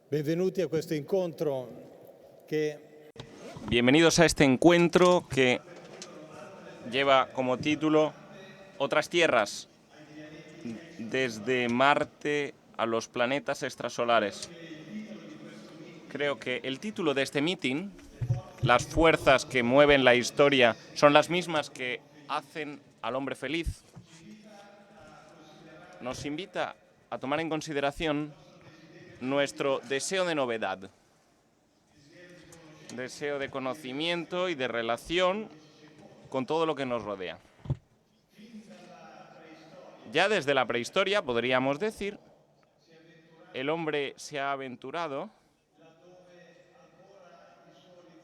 Benvenuti a questo incontro que Bienvenidos a este encuentro que lleva como título Otras tierras, desde Marte a los planetas extrasolares. Creo que el título de este meeting, las fuerzas que mueven la historia, son las mismas que hacen al hombre feliz, nos invita a tomar en consideración nuestro deseo de novedad, deseo de conocimiento y de relación con todo lo que nos rodea. Ya desde la prehistoria, podríamos decir, el hombre se ha aventurado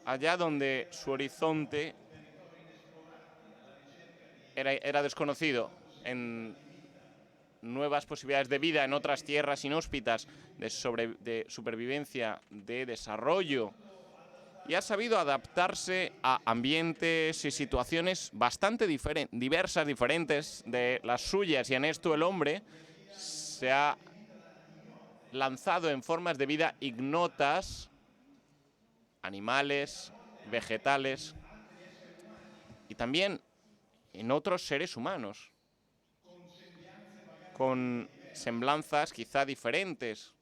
allá donde su horizonte era desconocido, en nuevas posibilidades de vida en otras tierras inhóspitas, de supervivencia, de desarrollo, y ha sabido adaptarse a ambientes y situaciones bastante diversas, diferentes de las suyas, y en esto el hombre se ha lanzado en formas de vida ignotas, animales, vegetales, y también en otros seres humanos, con semblanzas quizá diferentes.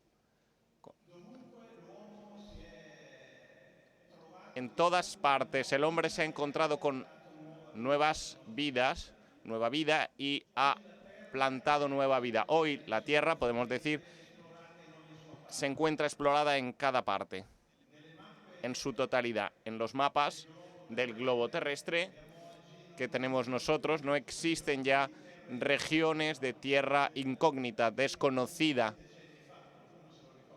En todas partes el hombre se ha encontrado con nuevas vidas, nueva vida, y ha plantado nueva vida. Hoy la Tierra, podemos decir, se encuentra explorada en cada parte, en su totalidad. En los mapas del globo terrestre que tenemos nosotros no existen ya regiones de tierra incógnita, desconocida,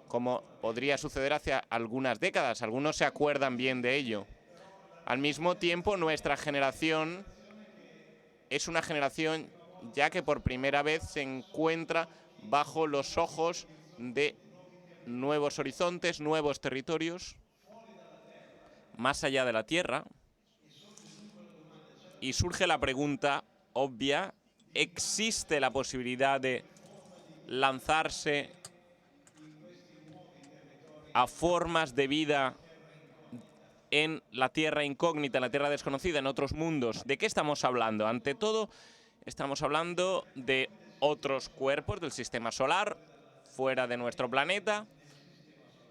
como podría suceder hace algunas décadas. Algunos se acuerdan bien de ello. Al mismo tiempo, nuestra generación es una generación ya que por primera vez se encuentra bajo los ojos de nuevos horizontes, nuevos territorios, más allá de la Tierra. Y surge la pregunta obvia: ¿existe la posibilidad de lanzarse a formas de vida en la Tierra incógnita, en la Tierra desconocida, en otros mundos? ¿De qué estamos hablando? Ante todo, estamos hablando de otros cuerpos del sistema solar, fuera de nuestro planeta,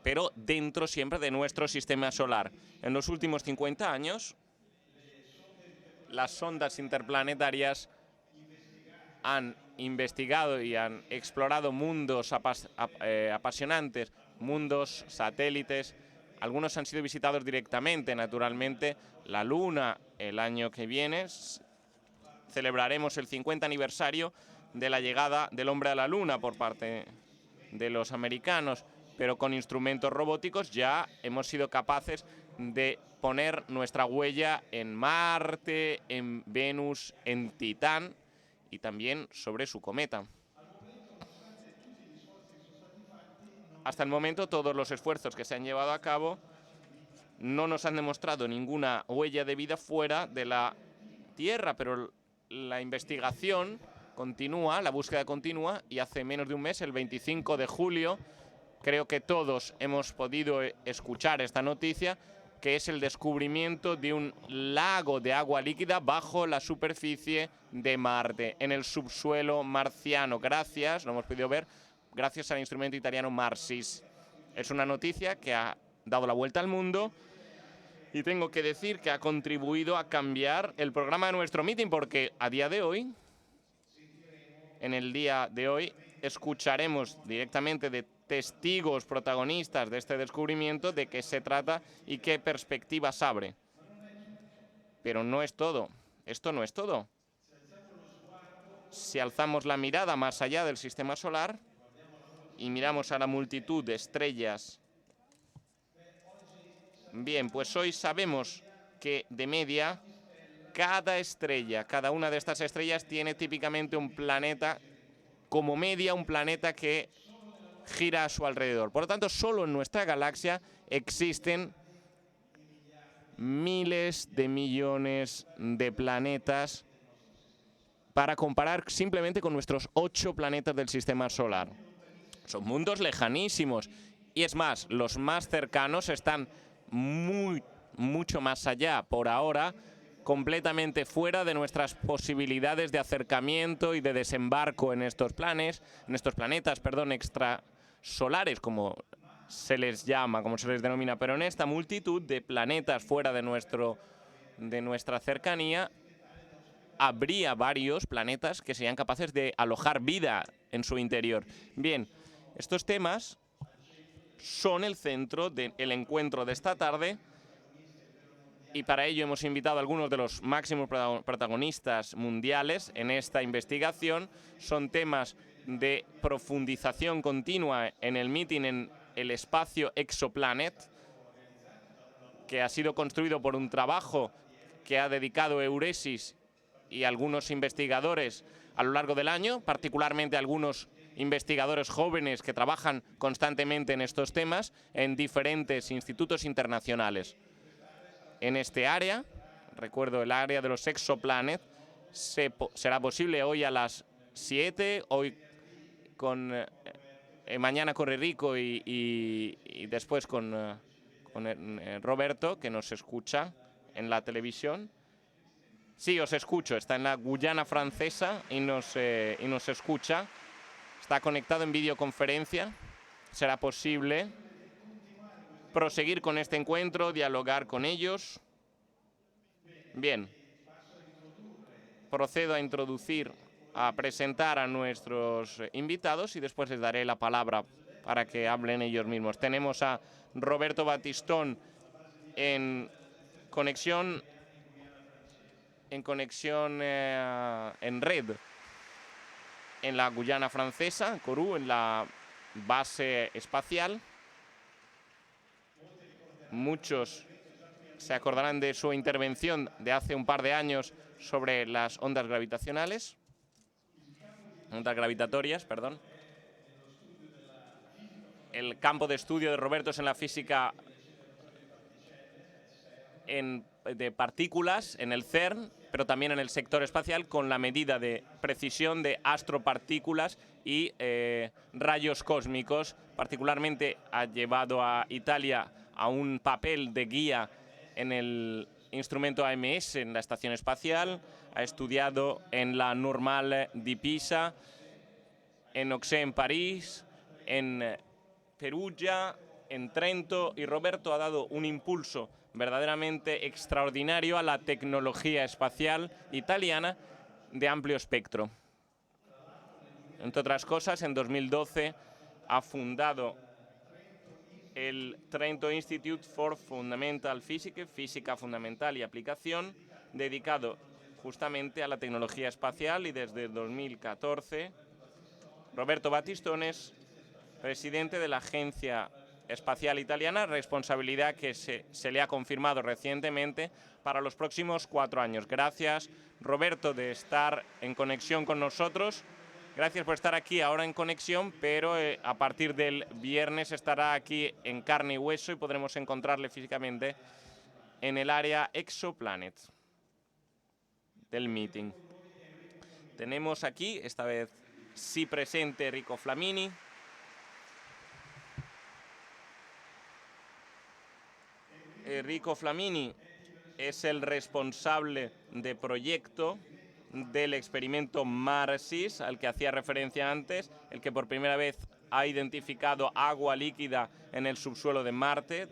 pero dentro siempre de nuestro sistema solar. En los últimos 50 años, las sondas interplanetarias han investigado y han explorado mundos apasionantes, mundos, satélites. Algunos han sido visitados directamente, naturalmente. La Luna, el año que viene, celebraremos el 50 aniversario de la llegada del hombre a la Luna por parte de los americanos, pero con instrumentos robóticos ya hemos sido capaces de poner nuestra huella en Marte, en Venus, en Titán y también sobre su cometa. Hasta el momento, todos los esfuerzos que se han llevado a cabo no nos han demostrado ninguna huella de vida fuera de la Tierra, pero la investigación continúa, la búsqueda continúa, y hace menos de un mes, el 25 de julio, creo que todos hemos podido escuchar esta noticia, que es el descubrimiento de un lago de agua líquida bajo la superficie de Marte, en el subsuelo marciano. Gracias, lo hemos podido ver, gracias al instrumento italiano MARSIS. Es una noticia que ha dado la vuelta al mundo y tengo que decir que ha contribuido a cambiar el programa de nuestro meeting, porque a día de hoy, en el día de hoy, escucharemos directamente de testigos protagonistas de este descubrimiento de qué se trata y qué perspectivas abre. Pero no es todo. Esto no es todo. Si alzamos la mirada más allá del sistema solar y miramos a la multitud de estrellas, bien, pues hoy sabemos que de media cada estrella, cada una de estas estrellas tiene típicamente un planeta, como media un planeta que gira a su alrededor. Por lo tanto, solo en nuestra galaxia existen miles de millones de planetas para comparar simplemente con nuestros 8 planetas del sistema solar. Son mundos lejanísimos Y es más, los más cercanos están mucho más allá, por ahora, completamente fuera de nuestras posibilidades de acercamiento y de desembarco en estos planetas, extrasolares, como se les llama, como se les denomina, pero en esta multitud de planetas fuera de nuestra cercanía, habría varios planetas que serían capaces de alojar vida en su interior. Bien, estos temas son el centro del encuentro de esta tarde, y para ello hemos invitado a algunos de los máximos protagonistas mundiales en esta investigación. Son temas de profundización continua en el meeting en el espacio Exoplanet, que ha sido construido por un trabajo que ha dedicado Euresis y algunos investigadores a lo largo del año, particularmente algunos investigadores jóvenes que trabajan constantemente en estos temas en diferentes institutos internacionales. En este área, recuerdo el área de los exoplanet, será posible hoy a las 7, hoy mañana con Enrico y después con Roberto, que nos escucha en la televisión. Sí, os escucho, está en la Guyana Francesa y nos escucha. Está conectado en videoconferencia. Será posible proseguir con este encuentro, dialogar con ellos. Bien, procedo a presentar a nuestros invitados y después les daré la palabra para que hablen ellos mismos. Tenemos a Roberto Batistón en conexión en red en la Guyana Francesa, Kourou, en la base espacial. Muchos se acordarán de su intervención de hace un par de años sobre las ondas gravitatorias, perdón. El campo de estudio de Roberto es en la física de partículas, en el CERN, pero también en el sector espacial, con la medida de precisión de astropartículas y rayos cósmicos. Particularmente ha llevado a Italia a un papel de guía en el instrumento AMS en la estación espacial, ha estudiado en la Normale di Pisa, en Auxerre en París, en Perugia, en Trento, y Roberto ha dado un impulso verdaderamente extraordinario a la tecnología espacial italiana de amplio espectro. Entre otras cosas, en 2012 ha fundado el Trento Institute for Fundamental Physics, Física Fundamental y Aplicación, dedicado justamente a la tecnología espacial, y desde 2014 Roberto Batistón es presidente de la Agencia Espacial Italiana, responsabilidad que se le ha confirmado recientemente para los próximos 4 años. Gracias, Roberto, de estar en conexión con nosotros. Gracias por estar aquí ahora en conexión, pero a partir del viernes estará aquí en carne y hueso y podremos encontrarle físicamente en el área Exoplanet del meeting. Tenemos aquí, esta vez sí presente, Enrico Flamini. Enrico Flamini es el responsable de proyecto del experimento MARSIS, al que hacía referencia antes, el que por primera vez ha identificado agua líquida en el subsuelo de Marte,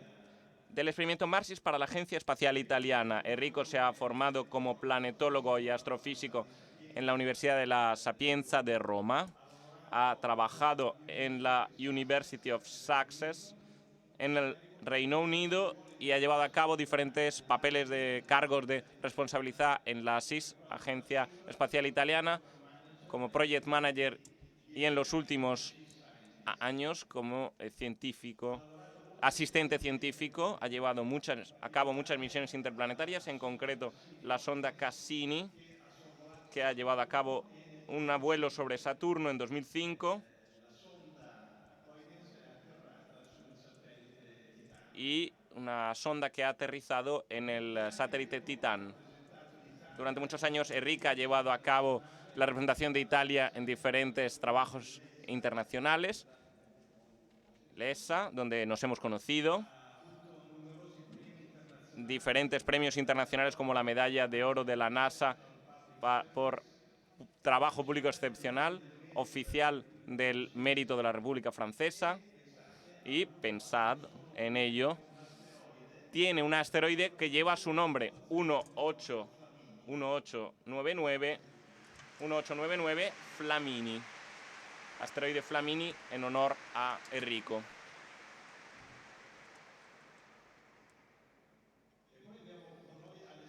del experimento MARSIS para la Agencia Espacial Italiana. Enrico se ha formado como planetólogo y astrofísico en la Universidad de la Sapienza de Roma. Ha trabajado en la University of Sussex, en el Reino Unido, y ha llevado a cabo diferentes papeles de cargos de responsabilidad en la ASIS, Agencia Espacial Italiana, como Project Manager, y en los últimos años como asistente científico. Ha llevado a cabo muchas misiones interplanetarias, en concreto la sonda Cassini, que ha llevado a cabo un vuelo sobre Saturno en 2005, y una sonda que ha aterrizado en el satélite Titán. Durante muchos años, Enrico ha llevado a cabo la representación de Italia en diferentes trabajos internacionales. ESA, donde nos hemos conocido. Diferentes premios internacionales como la medalla de oro de la NASA por trabajo público excepcional, oficial del mérito de la República Francesa. Y pensad en ello, tiene un asteroide que lleva su nombre, 1899 Flamini. Asteroide Flamini en honor a Enrico.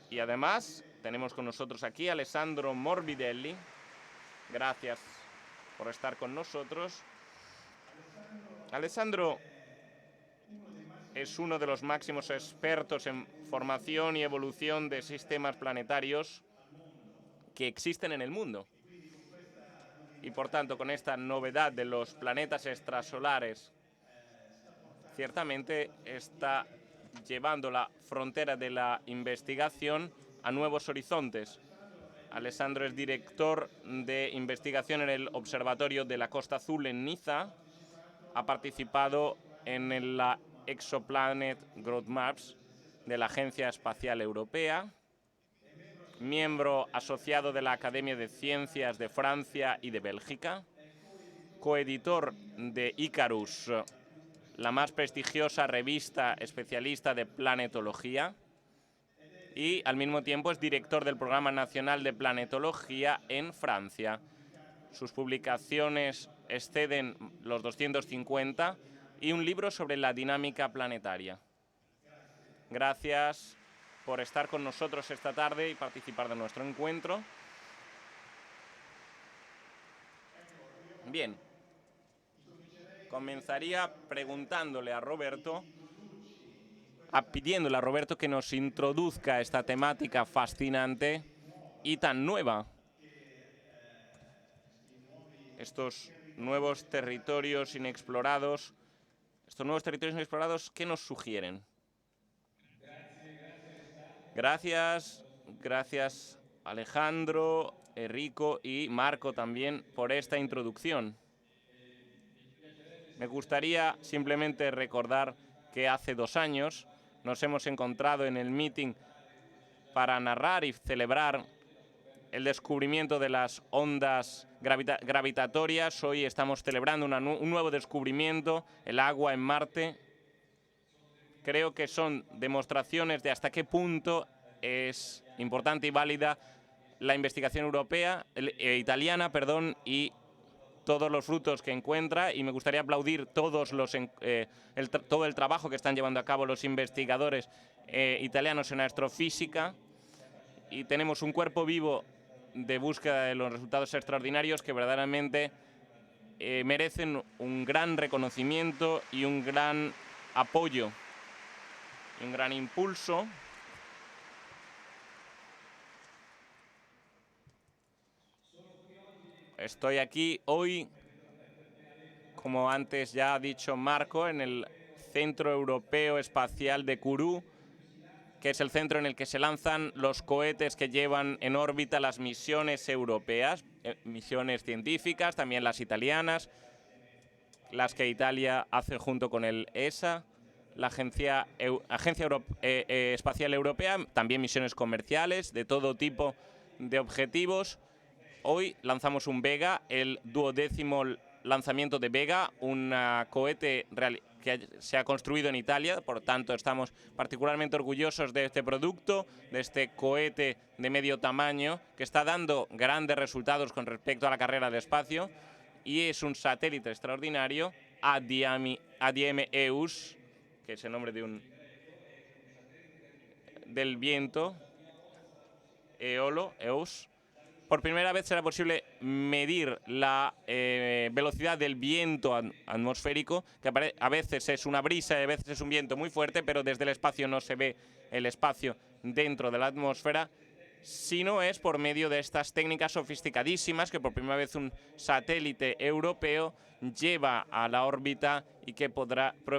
Y además tenemos con nosotros aquí a Alessandro Morbidelli. Gracias por estar con nosotros. Alessandro es uno de los máximos expertos en formación y evolución de sistemas planetarios que existen en el mundo. Y por tanto, con esta novedad de los planetas extrasolares, ciertamente está llevando la frontera de la investigación a nuevos horizontes. Alessandro es director de investigación en el Observatorio de la Costa Azul en Niza. Ha participado en la Exoplanet Growth Maps de la Agencia Espacial Europea. Miembro asociado de la Academia de Ciencias de Francia y de Bélgica. Coeditor de Icarus, la más prestigiosa revista especialista de planetología, y al mismo tiempo es director del Programa Nacional de Planetología en Francia. Sus publicaciones exceden los 250 y un libro sobre la dinámica planetaria. Gracias por estar con nosotros esta tarde y participar de nuestro encuentro. Bien. Comenzaría preguntándole a Roberto, pidiéndole a Roberto que nos introduzca esta temática fascinante y tan nueva. Estos nuevos territorios inexplorados, ¿qué nos sugieren? Gracias Alejandro, Enrico y Marco también por esta introducción. Me gustaría simplemente recordar que hace 2 años nos hemos encontrado en el meeting para narrar y celebrar el descubrimiento de las ondas gravitatorias. Hoy estamos celebrando un nuevo descubrimiento, el agua en Marte. Creo que son demostraciones de hasta qué punto es importante y válida la investigación italiana, y todos los frutos que encuentra, y me gustaría aplaudir todo el trabajo que están llevando a cabo los investigadores italianos en astrofísica. Y tenemos un cuerpo vivo de búsqueda de los resultados extraordinarios que verdaderamente merecen un gran reconocimiento y un gran apoyo y un gran impulso. Estoy aquí hoy, como antes ya ha dicho Marco, en el Centro Europeo Espacial de Kourou, que es el centro en el que se lanzan los cohetes que llevan en órbita las misiones europeas, misiones científicas, también las italianas, las que Italia hace junto con el ESA, la Agencia Espacial Europea, también misiones comerciales de todo tipo de objetivos. Hoy lanzamos un Vega, el 12º lanzamiento de Vega, un cohete que se ha construido en Italia. Por tanto, estamos particularmente orgullosos de este producto, de este cohete de medio tamaño, que está dando grandes resultados con respecto a la carrera de espacio, y es un satélite extraordinario, ADM-EUS, que es el nombre del viento, EOS. Por primera vez será posible medir la velocidad del viento atmosférico, que a veces es una brisa y a veces es un viento muy fuerte, pero desde el espacio no se ve el espacio dentro de la atmósfera, sino es por medio de estas técnicas sofisticadísimas que por primera vez un satélite europeo lleva a la órbita y que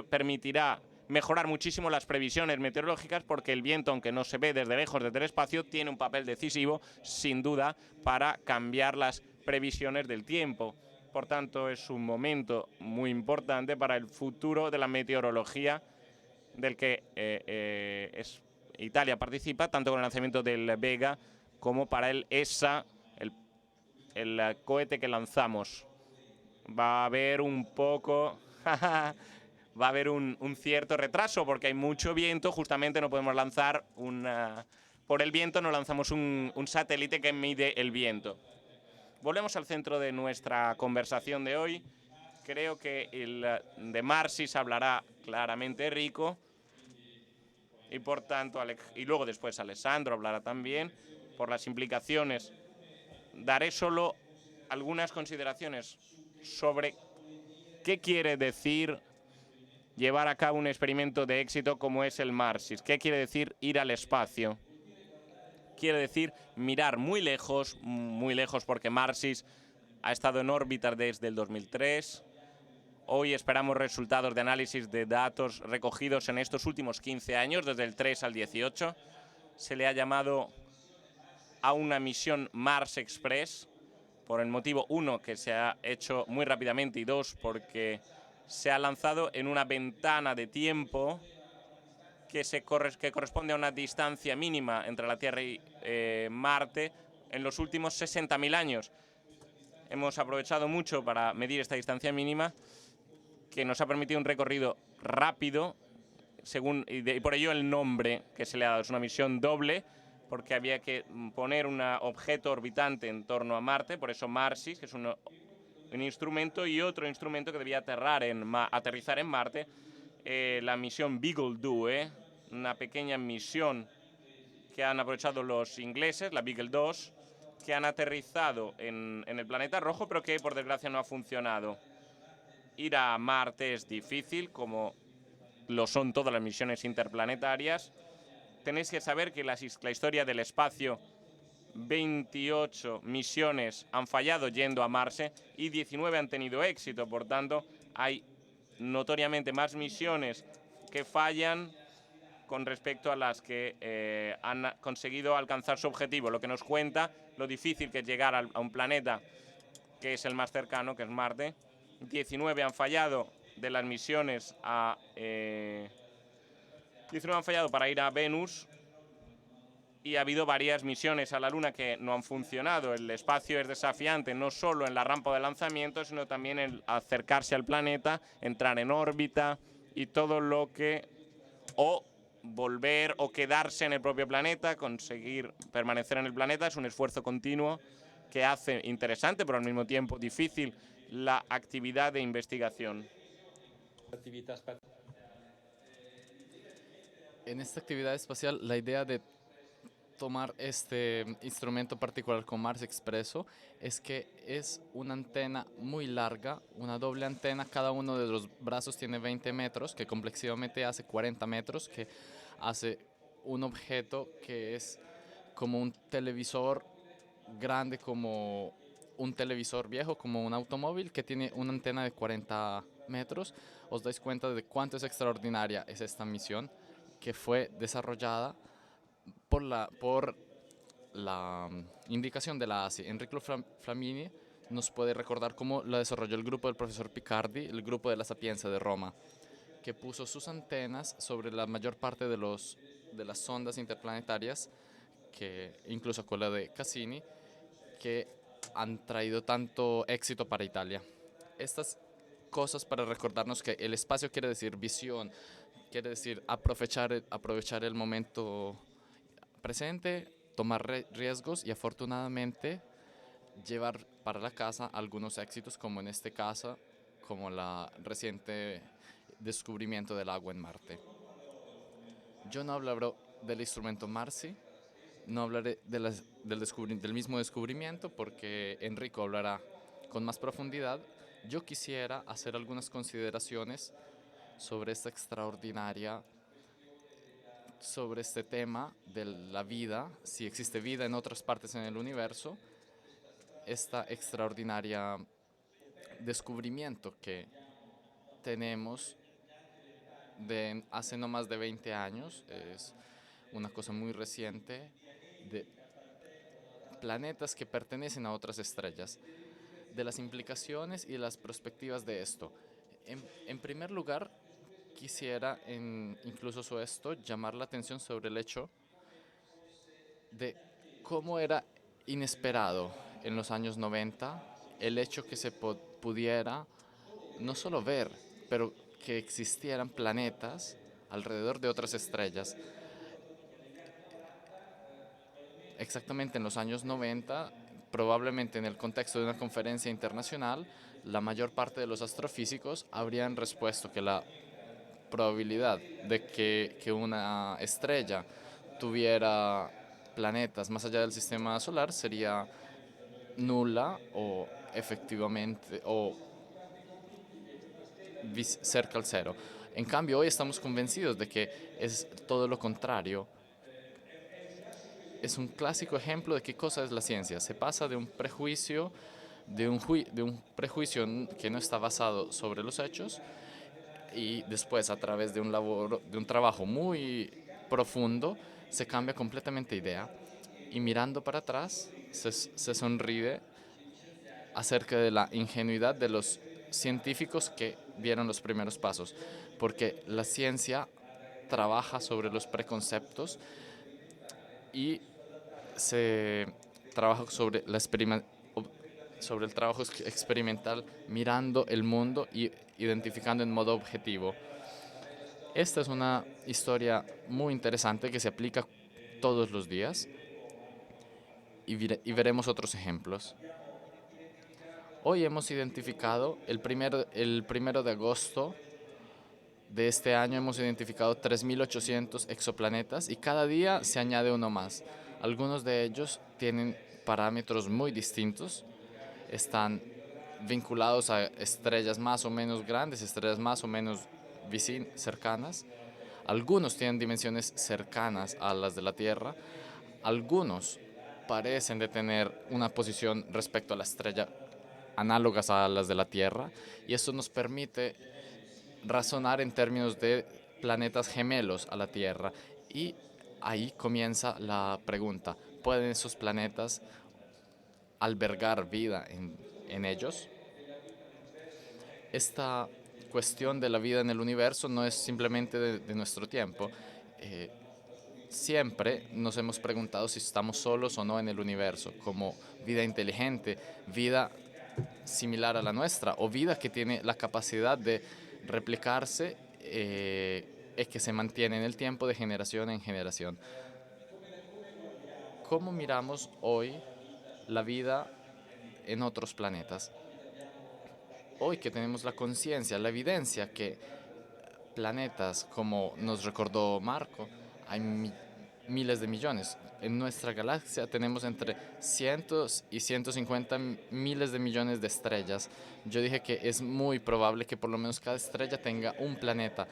permitirá mejorar muchísimo las previsiones meteorológicas, porque el viento, aunque no se ve desde lejos desde el espacio, tiene un papel decisivo, sin duda, para cambiar las previsiones del tiempo. por tanto es un momento muy importante para el futuro de la meteorología del que Italia participa, tanto con el lanzamiento del Vega como para el ESA, el cohete que lanzamos. Va a haber un poco... va a haber un cierto retraso porque hay mucho viento, justamente no podemos lanzar por el viento no lanzamos un satélite que mide el viento. Volvemos al centro de nuestra conversación de hoy. Creo que de Marsis hablará claramente Rico y por tanto, y luego después Alessandro hablará también por las implicaciones. Daré solo algunas consideraciones sobre qué quiere decir llevar a cabo un experimento de éxito como es el Marsis. ¿Qué quiere decir ir al espacio? Quiere decir mirar muy lejos porque Marsis ha estado en órbita desde el 2003. Hoy esperamos resultados de análisis de datos recogidos en estos últimos 15 años, desde el 3 al 18. Se le ha llamado a una misión Mars Express, por el motivo, uno, que se ha hecho muy rápidamente, y dos, porque se ha lanzado en una ventana de tiempo que corresponde a una distancia mínima entre la Tierra y Marte en los últimos 60.000 años. Hemos aprovechado mucho para medir esta distancia mínima, que nos ha permitido un recorrido rápido, y por ello el nombre que se le ha dado. Es una misión doble, porque había que poner un objeto orbitante en torno a Marte, por eso Marsis, que es un instrumento, y otro instrumento que debía aterrizar en Marte, la misión Beagle 2, una pequeña misión que han aprovechado los ingleses, la Beagle 2, que han aterrizado en el planeta rojo, pero que por desgracia no ha funcionado. Ir a Marte es difícil, como lo son todas las misiones interplanetarias. Tenéis que saber que la historia del espacio, 28 misiones han fallado yendo a Marte y 19 han tenido éxito. Por tanto, hay notoriamente más misiones que fallan con respecto a las que han conseguido alcanzar su objetivo, lo que nos cuenta lo difícil que es llegar a un planeta que es el más cercano, que es Marte. 19 han fallado de las misiones 19 han fallado para ir a Venus, y ha habido varias misiones a la Luna que no han funcionado. El espacio es desafiante, no solo en la rampa de lanzamiento, sino también en acercarse al planeta, entrar en órbita y todo lo que... o volver o quedarse en el propio planeta, conseguir permanecer en el planeta. Es un esfuerzo continuo que hace interesante, pero al mismo tiempo difícil, la actividad de investigación. En esta actividad espacial, la idea de tomar este instrumento particular con Mars Expreso es que es una antena muy larga, una doble antena. Cada uno de los brazos tiene 20 metros, que complexivamente hace 40 metros, que hace un objeto que es como un televisor grande, como un televisor viejo, como un automóvil, que tiene una antena de 40 metros. Os dais cuenta de cuánto es extraordinaria es esta misión, que fue desarrollada por la indicación de la ASI. Enrico Flamini nos puede recordar cómo la desarrolló el grupo del profesor Picardi, el grupo de la Sapienza de Roma, que puso sus antenas sobre la mayor parte de las sondas interplanetarias, que incluso con la de Cassini, que han traído tanto éxito para Italia. Estas cosas para recordarnos que el espacio quiere decir visión, quiere decir aprovechar el momento presente, tomar riesgos y afortunadamente llevar para la casa algunos éxitos, como en este caso, como la reciente descubrimiento del agua en Marte. Yo no hablaré del instrumento Marsi, no hablaré del mismo descubrimiento porque Enrico hablará con más profundidad. Yo quisiera hacer algunas consideraciones sobre sobre este tema de la vida, si existe vida en otras partes en el universo, esta extraordinaria descubrimiento que tenemos de hace no más de 20 años, es una cosa muy reciente, de planetas que pertenecen a otras estrellas. de las implicaciones y de las perspectivas de esto. En primer lugar, quisiera, incluso sobre esto, llamar la atención sobre el hecho de cómo era inesperado en los años 90 el hecho que se pudiera no solo ver, pero que existieran planetas alrededor de otras estrellas. Exactamente en los años 90, probablemente en el contexto de una conferencia internacional, la mayor parte de los astrofísicos habrían respuesto que la probabilidad de que una estrella tuviera planetas más allá del sistema solar sería nula o efectivamente o cerca al cero. En cambio, hoy estamos convencidos de que es todo lo contrario. Es un clásico ejemplo de qué cosa es la ciencia. Se pasa de un prejuicio, de un prejuicio que no está basado sobre los hechos, y después a través de de un trabajo muy profundo se cambia completamente idea, y mirando para atrás se sonríe acerca de la ingenuidad de los científicos que dieron los primeros pasos, porque la ciencia trabaja sobre los preconceptos y se trabaja sobre sobre el trabajo experimental, mirando el mundo y identificando en modo objetivo. Esta es una historia muy interesante que se aplica todos los días, y veremos otros ejemplos. Hoy hemos identificado, el primero de agosto de este año, hemos identificado 3.800 exoplanetas, y cada día se añade uno más. Algunos de ellos tienen parámetros muy distintos, están vinculados a estrellas más o menos grandes, estrellas más o menos cercanas. Algunos tienen dimensiones cercanas a las de la Tierra, algunos parecen de tener una posición respecto a la estrella análogas a las de la Tierra, y esto nos permite razonar en términos de planetas gemelos a la Tierra. Y ahí comienza la pregunta: ¿pueden esos planetas albergar vida en ellos? Esta cuestión de la vida en el universo no es simplemente de nuestro tiempo. Eh, Siempre nos hemos preguntado si estamos solos o no en el universo, como vida inteligente, vida similar a la nuestra, o vida que tiene la capacidad de replicarse y que se mantiene en el tiempo de generación en generación. ¿Cómo miramos hoy la vida en otros planetas? Hoy que tenemos la conciencia, la evidencia que planetas, como nos recordó Marco, hay miles de millones. En nuestra galaxia tenemos entre cientos y 150 miles de millones de estrellas. Yo dije que es muy probable que por lo menos cada estrella tenga un planeta.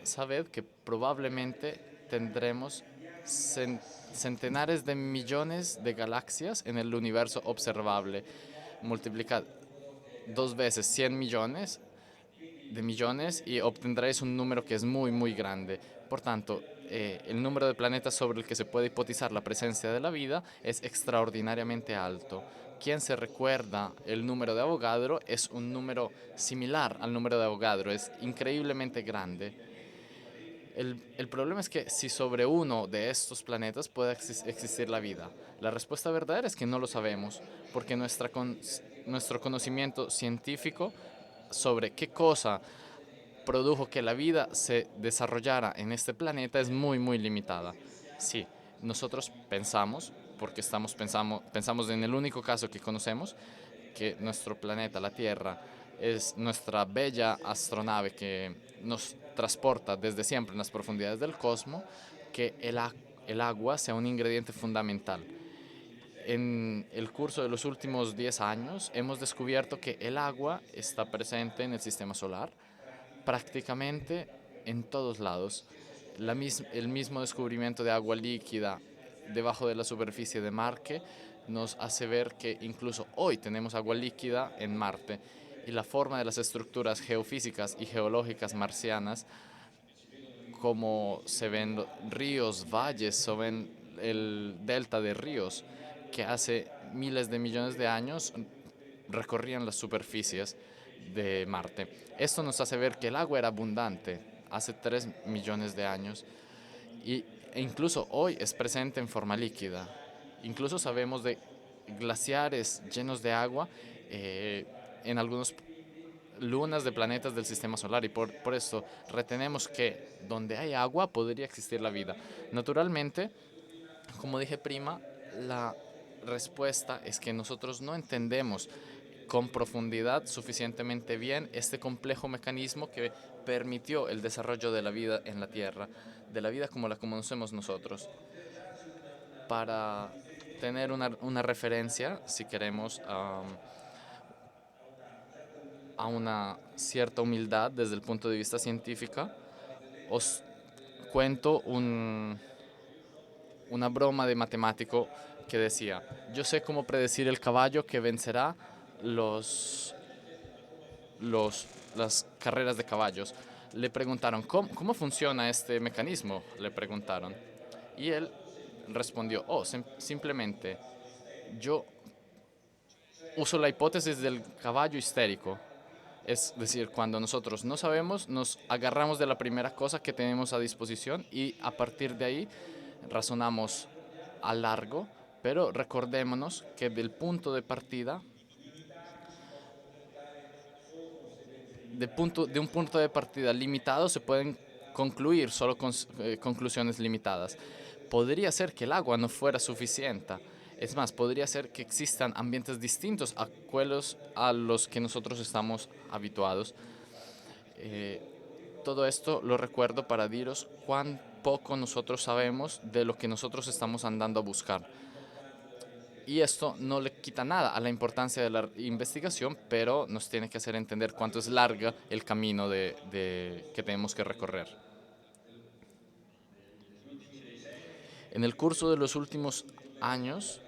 Sabed que probablemente tendremos centenares de millones de galaxias en el universo observable. Multiplicad dos veces 100 millones de millones y obtendréis un número que es muy, muy grande. Por tanto, el número de planetas sobre el que se puede hipotizar la presencia de la vida es extraordinariamente alto. Quien se recuerda el número de Avogadro, es un número similar al número de Avogadro, es increíblemente grande. El problema es que si sobre uno de estos planetas puede existir la vida. La respuesta verdadera es que no lo sabemos, porque nuestro conocimiento científico sobre qué cosa produjo que la vida se desarrollara en este planeta es muy, muy limitada. Sí, nosotros pensamos, porque pensamos en el único caso que conocemos, que nuestro planeta, la Tierra, es nuestra bella astronave que nos transporta desde siempre en las profundidades del cosmos, que el agua sea un ingrediente fundamental. En el curso de los últimos 10 años hemos descubierto que el agua está presente en el sistema solar prácticamente en todos lados. El mismo descubrimiento de agua líquida debajo de la superficie de Marte nos hace ver que incluso hoy tenemos agua líquida en Marte, y la forma de las estructuras geofísicas y geológicas marcianas, como se ven ríos, valles, se ven el delta de ríos, que hace miles de millones de años recorrían las superficies de Marte. Esto nos hace ver que el agua era abundante hace 3 millones de años e incluso hoy es presente en forma líquida. Incluso sabemos de glaciares llenos de agua en algunas lunas de planetas del sistema solar y por esto retenemos que donde hay agua podría existir la vida. Naturalmente, como dije prima, la respuesta es que nosotros no entendemos con profundidad suficientemente bien este complejo mecanismo que permitió el desarrollo de la vida en la Tierra, de la vida como la conocemos nosotros. Para tener una referencia, si queremos, a una cierta humildad desde el punto de vista científico, os cuento una broma de matemático que decía, yo sé cómo predecir el caballo que vencerá los, las carreras de caballos. Le preguntaron, ¿cómo funciona este mecanismo? Le preguntaron. Y él respondió, simplemente yo uso la hipótesis del caballo histérico. Es decir, cuando nosotros no sabemos, nos agarramos de la primera cosa que tenemos a disposición y a partir de ahí razonamos a largo, pero recordémonos que del punto de partida, de un punto de partida limitado se pueden concluir solo conclusiones limitadas. Podría ser que el agua no fuera suficiente. Es más, podría ser que existan ambientes distintos a los que nosotros estamos habituados. Todo esto lo recuerdo para diros cuán poco nosotros sabemos de lo que nosotros estamos andando a buscar. Y esto no le quita nada a la importancia de la investigación, pero nos tiene que hacer entender cuánto es larga el camino que tenemos que recorrer. En el curso de los últimos años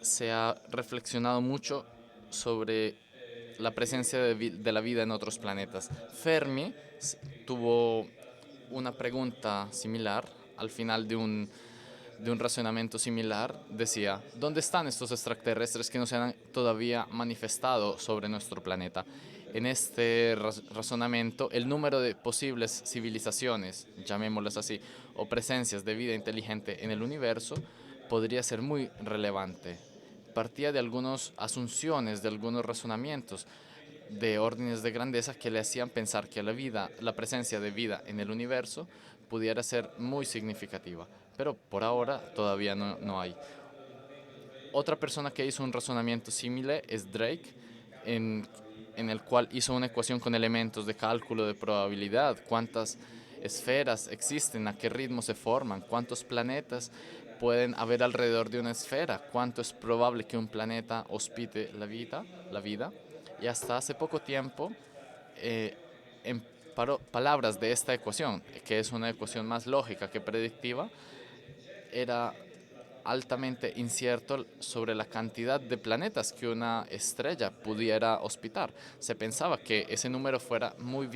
se ha reflexionado mucho sobre la presencia de la vida en otros planetas. Fermi tuvo una pregunta similar al final de un razonamiento similar. Decía, ¿dónde están estos extraterrestres que no se han todavía manifestado sobre nuestro planeta? En este razonamiento, el número de posibles civilizaciones, llamémoslas así, o presencias de vida inteligente en el universo podría ser muy relevante. Partía de algunas asunciones, de algunos razonamientos de órdenes de grandeza que le hacían pensar que la presencia de vida en el universo pudiera ser muy significativa, pero por ahora todavía no hay. Otra persona que hizo un razonamiento similar es Drake, en el cual hizo una ecuación con elementos de cálculo de probabilidad, cuántas esferas existen, a qué ritmo se forman, cuántos planetas pueden haber alrededor de una esfera, cuánto es probable que un planeta hospite la vida. Y hasta hace poco tiempo, en palabras de esta ecuación, que es una ecuación más lógica que predictiva, era altamente incierto sobre la cantidad de planetas que una estrella pudiera hospitar. Se pensaba que ese número fuera muy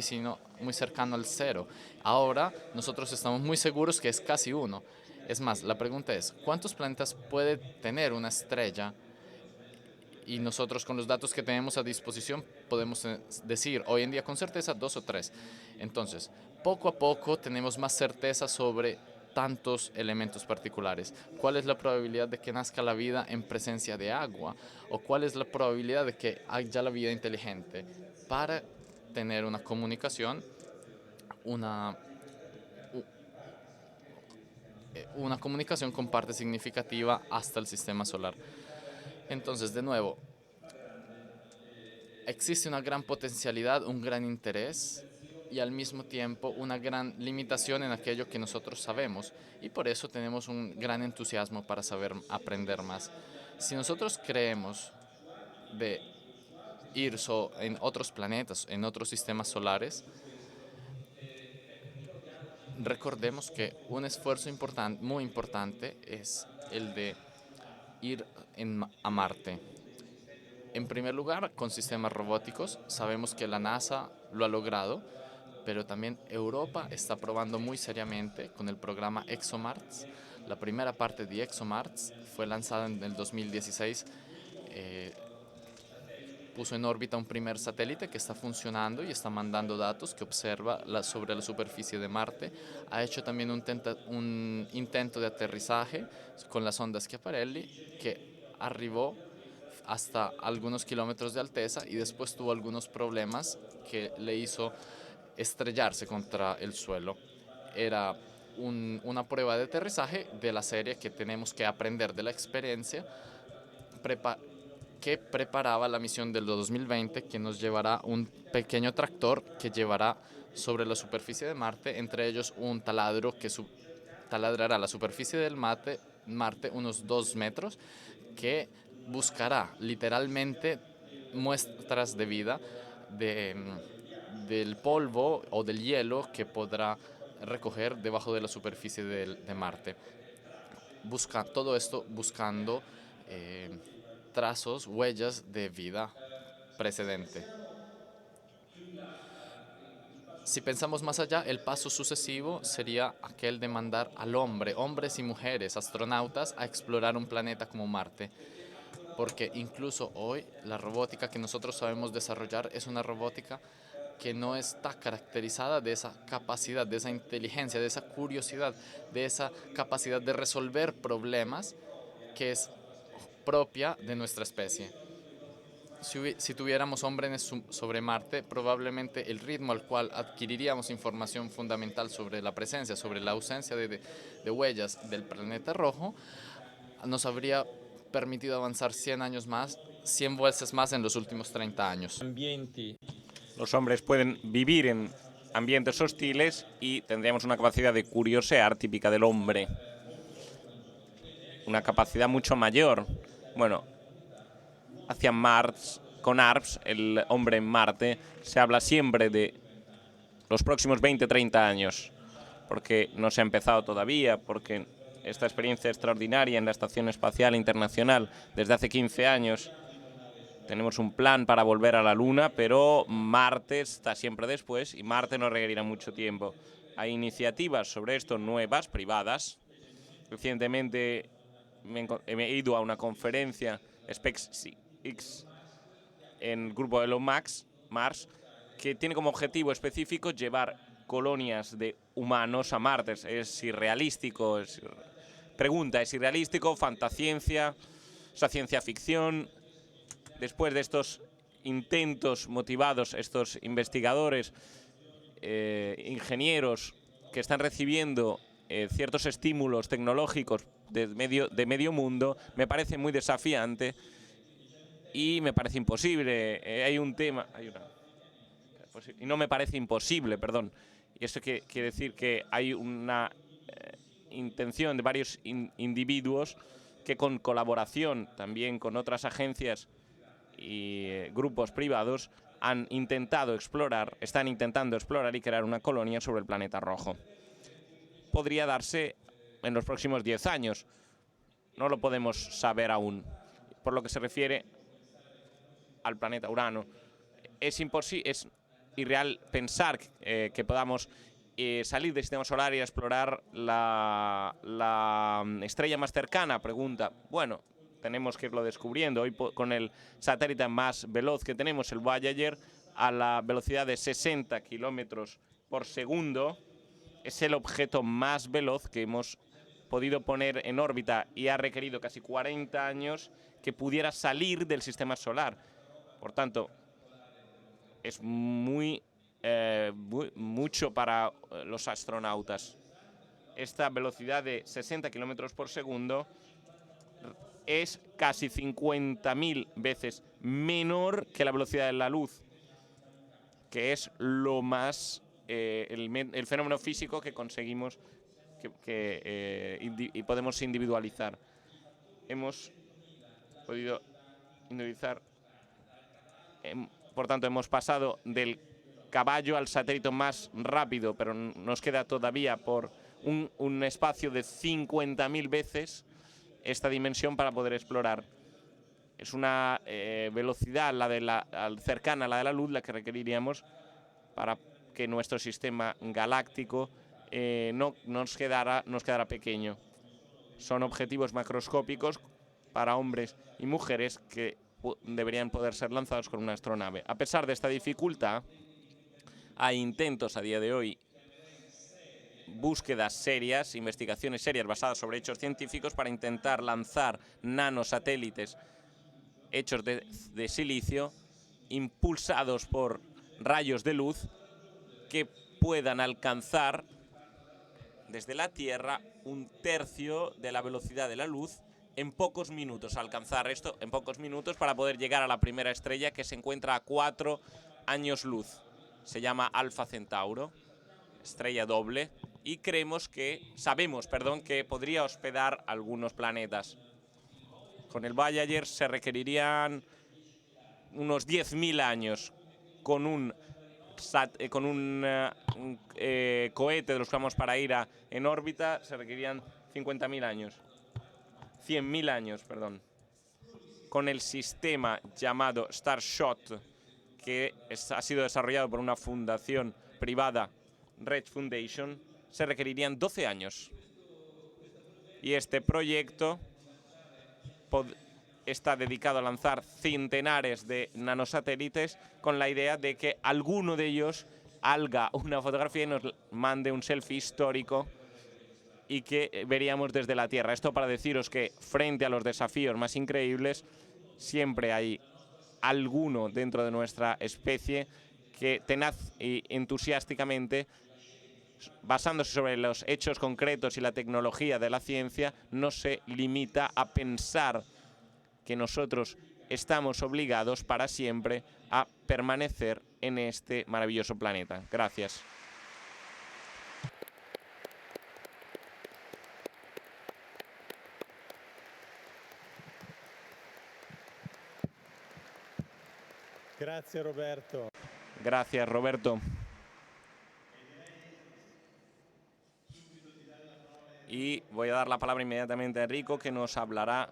cercano al cero. Ahora nosotros estamos muy seguros que es casi uno. Es más, la pregunta es, ¿cuántos planetas puede tener una estrella? Y nosotros con los datos que tenemos a disposición podemos decir hoy en día con certeza 2 o 3. Entonces, poco a poco tenemos más certeza sobre tantos elementos particulares. ¿Cuál es la probabilidad de que nazca la vida en presencia de agua? ¿O cuál es la probabilidad de que haya la vida inteligente? Para tener una comunicación, una comunicación con parte significativa hasta el sistema solar. Entonces, de nuevo, existe una gran potencialidad, un gran interés y al mismo tiempo una gran limitación en aquello que nosotros sabemos y por eso tenemos un gran entusiasmo para saber aprender más. Si nosotros creemos de ir en otros planetas, en otros sistemas solares, recordemos que un esfuerzo muy importante es el de ir a Marte. En primer lugar, con sistemas robóticos, sabemos que la NASA lo ha logrado, pero también Europa está probando muy seriamente con el programa ExoMars. La primera parte de ExoMars fue lanzada en el 2016. puso en órbita un primer satélite que está funcionando y está mandando datos que observa sobre la superficie de Marte. Ha hecho también un intento de aterrizaje con la sonda Schiaparelli que arribó hasta algunos kilómetros de alteza y después tuvo algunos problemas que le hizo estrellarse contra el suelo. Era una prueba de aterrizaje de la serie que tenemos que aprender de la experiencia que preparaba la misión del 2020, que nos llevará un pequeño tractor que llevará sobre la superficie de Marte, entre ellos un taladro que taladrará la superficie del Marte unos 2 metros, que buscará literalmente muestras de vida del polvo o del hielo que podrá recoger debajo de la superficie de Marte. Todo esto buscando trazos, huellas de vida precedente. Si pensamos más allá, el paso sucesivo sería aquel de mandar al hombre, hombres y mujeres, astronautas, a explorar un planeta como Marte. Porque incluso hoy la robótica que nosotros sabemos desarrollar es una robótica que no está caracterizada de esa capacidad, de esa inteligencia, de esa curiosidad, de esa capacidad de resolver problemas que es propia de nuestra especie. Si tuviéramos hombres sobre Marte, probablemente el ritmo al cual adquiriríamos información fundamental sobre la presencia, sobre la ausencia de huellas del planeta rojo, nos habría permitido avanzar 100 años más, 100 veces más en los últimos 30 años. Los hombres pueden vivir en ambientes hostiles y tendríamos una capacidad de curiosear típica del hombre. Una capacidad mucho mayor. Bueno, hacia Mars, con ARPS, el hombre en Marte, se habla siempre de los próximos 20-30 años, porque no se ha empezado todavía, porque esta experiencia extraordinaria en la Estación Espacial Internacional desde hace 15 años, tenemos un plan para volver a la Luna, pero Marte está siempre después y Marte no requerirá mucho tiempo. Hay iniciativas sobre esto nuevas, privadas. Recientemente he ido a una conferencia SpaceX en el grupo de Elon Musk, Mars, que tiene como objetivo específico llevar colonias de humanos a Marte. Es irrealístico, pregunta, ¿es irrealístico? Fantasciencia, o sea, ciencia ficción. Después de estos intentos motivados, estos investigadores, ingenieros que están recibiendo ciertos estímulos tecnológicos de medio mundo, me parece muy desafiante y me parece imposible. Hay un tema... y no me parece imposible, perdón. Y eso quiere decir que hay una intención de varios individuos que con colaboración también con otras agencias y grupos privados están intentando explorar y crear una colonia sobre el planeta rojo. Podría darse en los próximos 10 años. No lo podemos saber aún. Por lo que se refiere al planeta Urano, es irreal pensar que podamos salir del sistema solar y explorar la estrella más cercana. Pregunta, bueno, tenemos que irlo descubriendo. Hoy con el satélite más veloz que tenemos, el Voyager, a la velocidad de 60 kilómetros por segundo, es el objeto más veloz que hemos podido poner en órbita y ha requerido casi 40 años que pudiera salir del sistema solar. Por tanto, es mucho para los astronautas. Esta velocidad de 60 kilómetros por segundo es casi 50.000 veces menor que la velocidad de la luz, que es lo más el fenómeno físico que conseguimos y podemos individualizar. Hemos podido individualizar, por tanto, hemos pasado del caballo al satélite más rápido, pero nos queda todavía por un espacio de 50.000 veces esta dimensión para poder explorar. Es una velocidad cercana a la de la luz la que requeriríamos para que nuestro sistema galáctico no nos quedara pequeño. Son objetivos macroscópicos para hombres y mujeres que deberían poder ser lanzados con una astronave. A pesar de esta dificultad, hay intentos a día de hoy, búsquedas serias, investigaciones serias basadas sobre hechos científicos para intentar lanzar nanosatélites hechos de silicio, impulsados por rayos de luz que puedan alcanzar desde la Tierra 1/3 de la velocidad de la luz en pocos minutos. Alcanzar esto en pocos minutos para poder llegar a la primera estrella, que se encuentra a 4 años luz. Se llama Alfa Centauro, estrella doble, y sabemos que podría hospedar algunos planetas. Con el Voyager se requerirían unos 10.000 años. Con un cohete de los que vamos para ir en órbita se requerirían 50.000 años. 100.000 años, perdón. Con el sistema llamado Starshot, que ha sido desarrollado por una fundación privada, Red Foundation, se requerirían 12 años. Y este proyecto está dedicado a lanzar centenares de nanosatélites con la idea de que alguno de ellos haga una fotografía y nos mande un selfie histórico y que veríamos desde la Tierra. Esto para deciros que frente a los desafíos más increíbles siempre hay alguno dentro de nuestra especie que tenaz y entusiásticamente, basándose sobre los hechos concretos y la tecnología de la ciencia, no se limita a pensar que nosotros estamos obligados para siempre a permanecer en este maravilloso planeta. Gracias. Grazie Roberto. Gracias, Roberto. Y voy a dar la palabra inmediatamente a Enrico, que nos hablará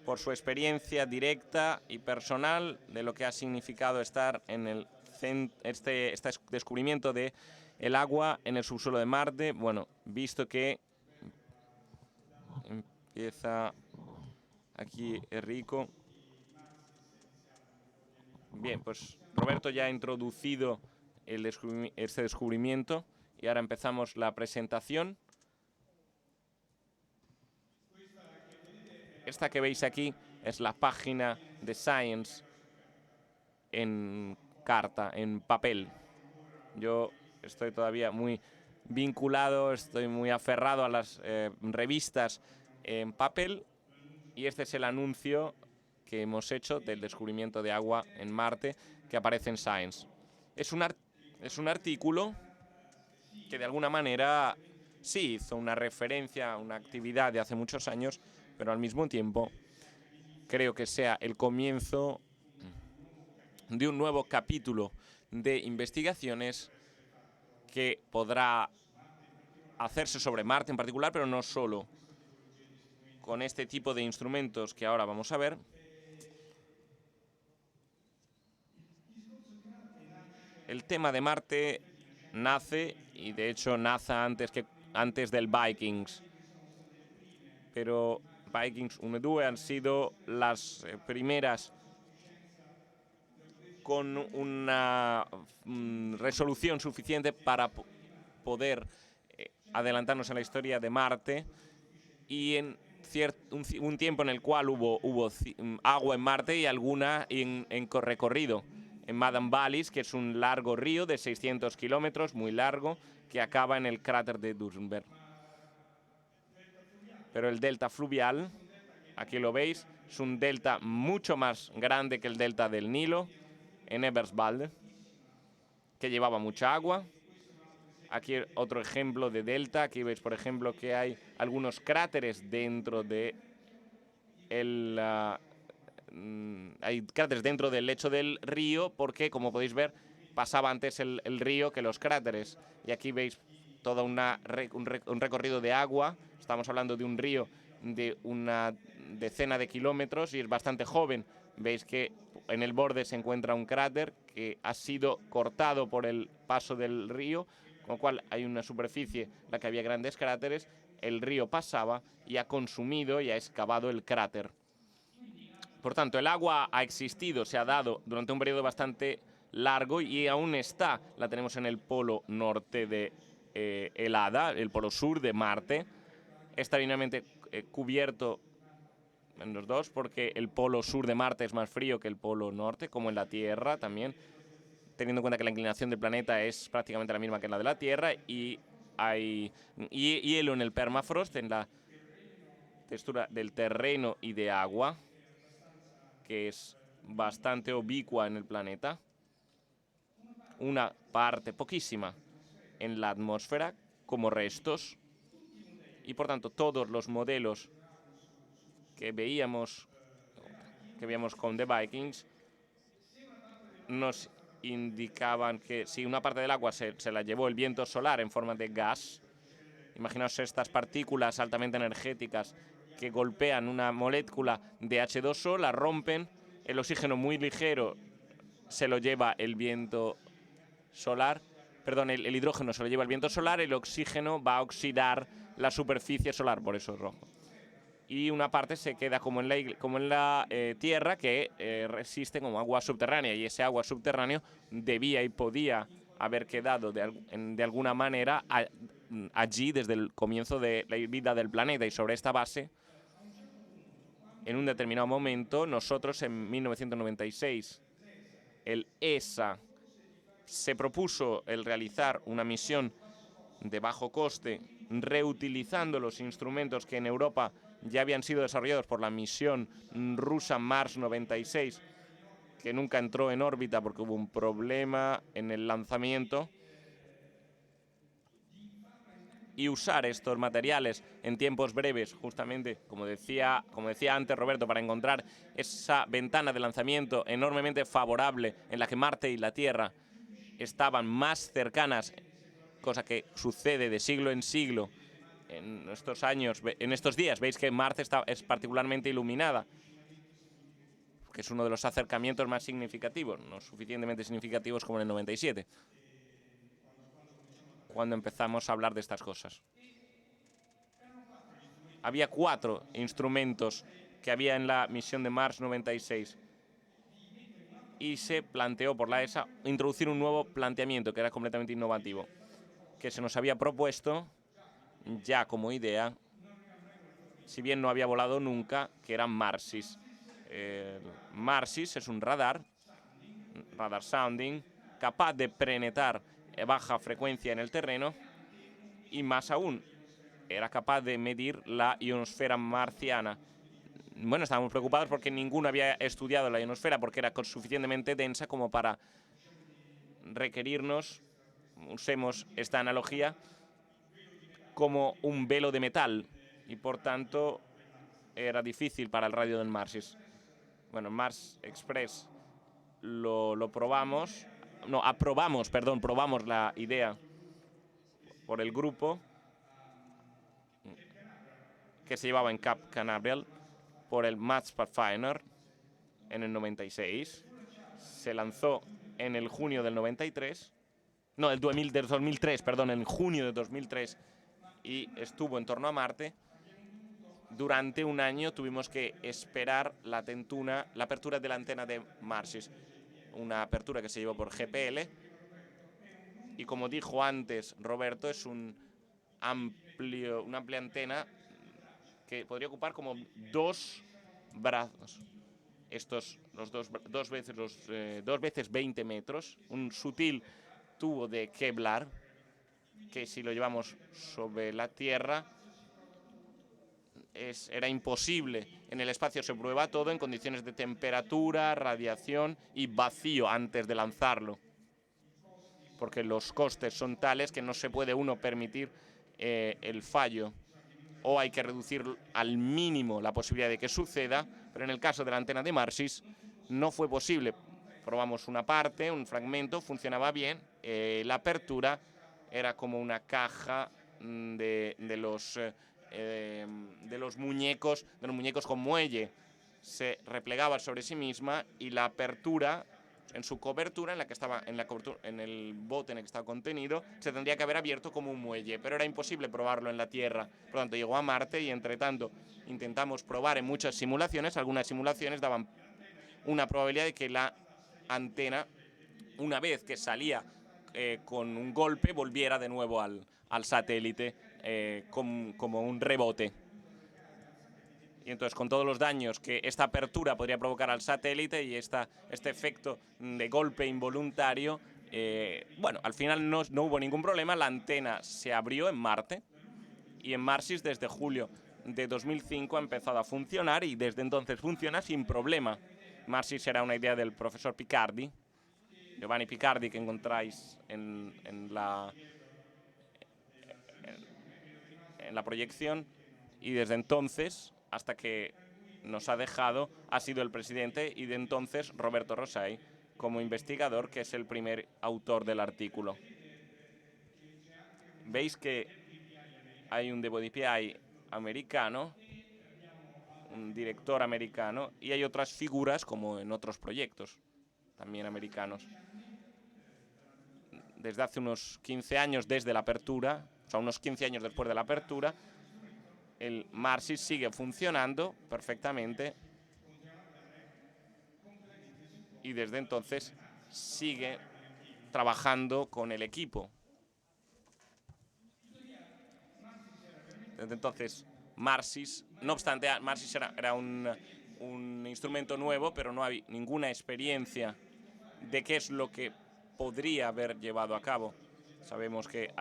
por su experiencia directa y personal de lo que ha significado estar en este descubrimiento de el agua en el subsuelo de Marte. Bueno, visto que empieza aquí Enrico. Bien, pues Roberto ya ha introducido este descubrimiento y ahora empezamos la presentación. Esta que veis aquí es la página de Science en carta, en papel. Yo estoy todavía muy vinculado, estoy muy aferrado a las revistas en papel, y este es el anuncio que hemos hecho del descubrimiento de agua en Marte que aparece en Science. Es un artículo que de alguna manera sí hizo una referencia a una actividad de hace muchos años, pero al mismo tiempo creo que sea el comienzo de un nuevo capítulo de investigaciones que podrá hacerse sobre Marte en particular, pero no solo. Con este tipo de instrumentos que ahora vamos a ver, el tema de Marte nace, y de hecho nace antes del Vikings. Pero Vikings 1 y 2 han sido las primeras con una resolución suficiente para poder adelantarnos en la historia de Marte, y en un tiempo en el cual hubo agua en Marte y alguna en recorrido. En Madam Valleys, que es un largo río de 600 kilómetros, muy largo, que acaba en el cráter de Dunberg. Pero el delta fluvial, aquí lo veis, es un delta mucho más grande que el delta del Nilo, en Eberswalde, que llevaba mucha agua. Aquí otro ejemplo de delta. Aquí veis, por ejemplo, que hay algunos cráteres dentro de hay cráteres dentro del lecho del río, porque, como podéis ver, pasaba antes el río que los cráteres. Y aquí veis todo un recorrido de agua. Estamos hablando de un río de una decena de kilómetros y es bastante joven. Veis que en el borde se encuentra un cráter que ha sido cortado por el paso del río, con lo cual hay una superficie en la que había grandes cráteres. El río pasaba y ha consumido y ha excavado el cráter. Por tanto, el agua ha existido, se ha dado durante un periodo bastante largo y aún está. La tenemos en el polo norte de helada, el polo sur de Marte. Está linealmente cubierto en los dos porque el polo sur de Marte es más frío que el polo norte, como en la Tierra también, teniendo en cuenta que la inclinación del planeta es prácticamente la misma que la de la Tierra y hay hielo en el permafrost, en la textura del terreno y de agua, que es bastante ubicua en el planeta. Una parte poquísima en la atmósfera como restos y por tanto todos los modelos que veíamos con The Vikings nos indicaban que si una parte del agua se la llevó el viento solar en forma de gas, imaginaos estas partículas altamente energéticas que golpean una molécula de H2O, la rompen, el oxígeno muy ligero se lo lleva el viento solar, perdón, el hidrógeno se lo lleva el viento solar, el oxígeno va a oxidar la superficie solar, por eso es rojo. Y una parte se queda como en la Tierra, que resiste como agua subterránea, y ese agua subterránea debía y podía haber quedado de alguna manera allí desde el comienzo de la vida del planeta, y sobre esta base, en un determinado momento, nosotros en 1996, el ESA se propuso el realizar una misión de bajo coste reutilizando los instrumentos que en Europa ya habían sido desarrollados por la misión rusa Mars 96, que nunca entró en órbita porque hubo un problema en el lanzamiento, y usar estos materiales en tiempos breves, justamente, como decía antes Roberto, para encontrar esa ventana de lanzamiento enormemente favorable en la que Marte y la Tierra estaban más cercanas, cosa que sucede de siglo en siglo. En estos años, en estos días, veis que Marte es particularmente iluminada, que es uno de los acercamientos más significativos, no suficientemente significativos como en el 97, cuando empezamos a hablar de estas cosas. Había 4 instrumentos que había en la misión de Mars 96 y se planteó por la ESA introducir un nuevo planteamiento que era completamente innovativo, que se nos había propuesto ya como idea, si bien no había volado nunca, que era Marsis. Marsis es un radar sounding, capaz de penetrar baja frecuencia en el terreno y más aún, era capaz de medir la ionosfera marciana. Bueno, estábamos preocupados porque ninguno había estudiado la ionosfera porque era suficientemente densa como para requerirnos, usemos esta analogía, como un velo de metal y por tanto era difícil para el radio del Marsis. Bueno, Mars Express lo probamos, no, probamos la idea por el grupo que se llevaba en Cap Canaveral por el Mars Pathfinder en el 96. Se lanzó en el junio del 93, no, del 2003, perdón, en junio de 2003 y estuvo en torno a Marte. Durante un año tuvimos que esperar la apertura de la antena de Marsis, una apertura que se llevó por GPL y como dijo antes Roberto, es una amplia antena que podría ocupar como 2 brazos. Estos, dos veces 20 metros, un sutil tubo de Kevlar que si lo llevamos sobre la Tierra era imposible. En el espacio se prueba todo en condiciones de temperatura, radiación y vacío antes de lanzarlo, porque los costes son tales que no se puede uno permitir el fallo, o hay que reducir al mínimo la posibilidad de que suceda, pero en el caso de la antena de Marsis no fue posible. Probamos una parte, un fragmento, funcionaba bien, la apertura era como una caja de los muñecos con muelle, se replegaba sobre sí misma y la apertura en su cobertura, en la que estaba en el bote en el que estaba contenido, se tendría que haber abierto como un muelle, pero era imposible probarlo en la Tierra. Por lo tanto, llegó a Marte y, entre tanto, intentamos probar en muchas simulaciones. Algunas simulaciones daban una probabilidad de que la antena, una vez que salía con un golpe, volviera de nuevo al satélite como un rebote. Y entonces, con todos los daños que esta apertura podría provocar al satélite y este efecto de golpe involuntario, bueno, al final no hubo ningún problema. La antena se abrió en Marte y en Marsis desde julio de 2005 ha empezado a funcionar y desde entonces funciona sin problema. Marsis era una idea del profesor Picardi, Giovanni Picardi, que encontráis en la proyección, y desde entonces, hasta que nos ha dejado, ha sido el presidente, y de entonces Roberto Rosai como investigador, que es el primer autor del artículo. Veis que hay un DPI americano, un director americano, y hay otras figuras como en otros proyectos, también americanos. Desde hace unos 15 años, desde la apertura, o sea, unos 15 años después de la apertura, el Marsis sigue funcionando perfectamente y desde entonces sigue trabajando con el equipo. Desde entonces, Marsis, no obstante, Marsis era un instrumento nuevo, pero no había ninguna experiencia de qué es lo que podría haber llevado a cabo. Sabemos que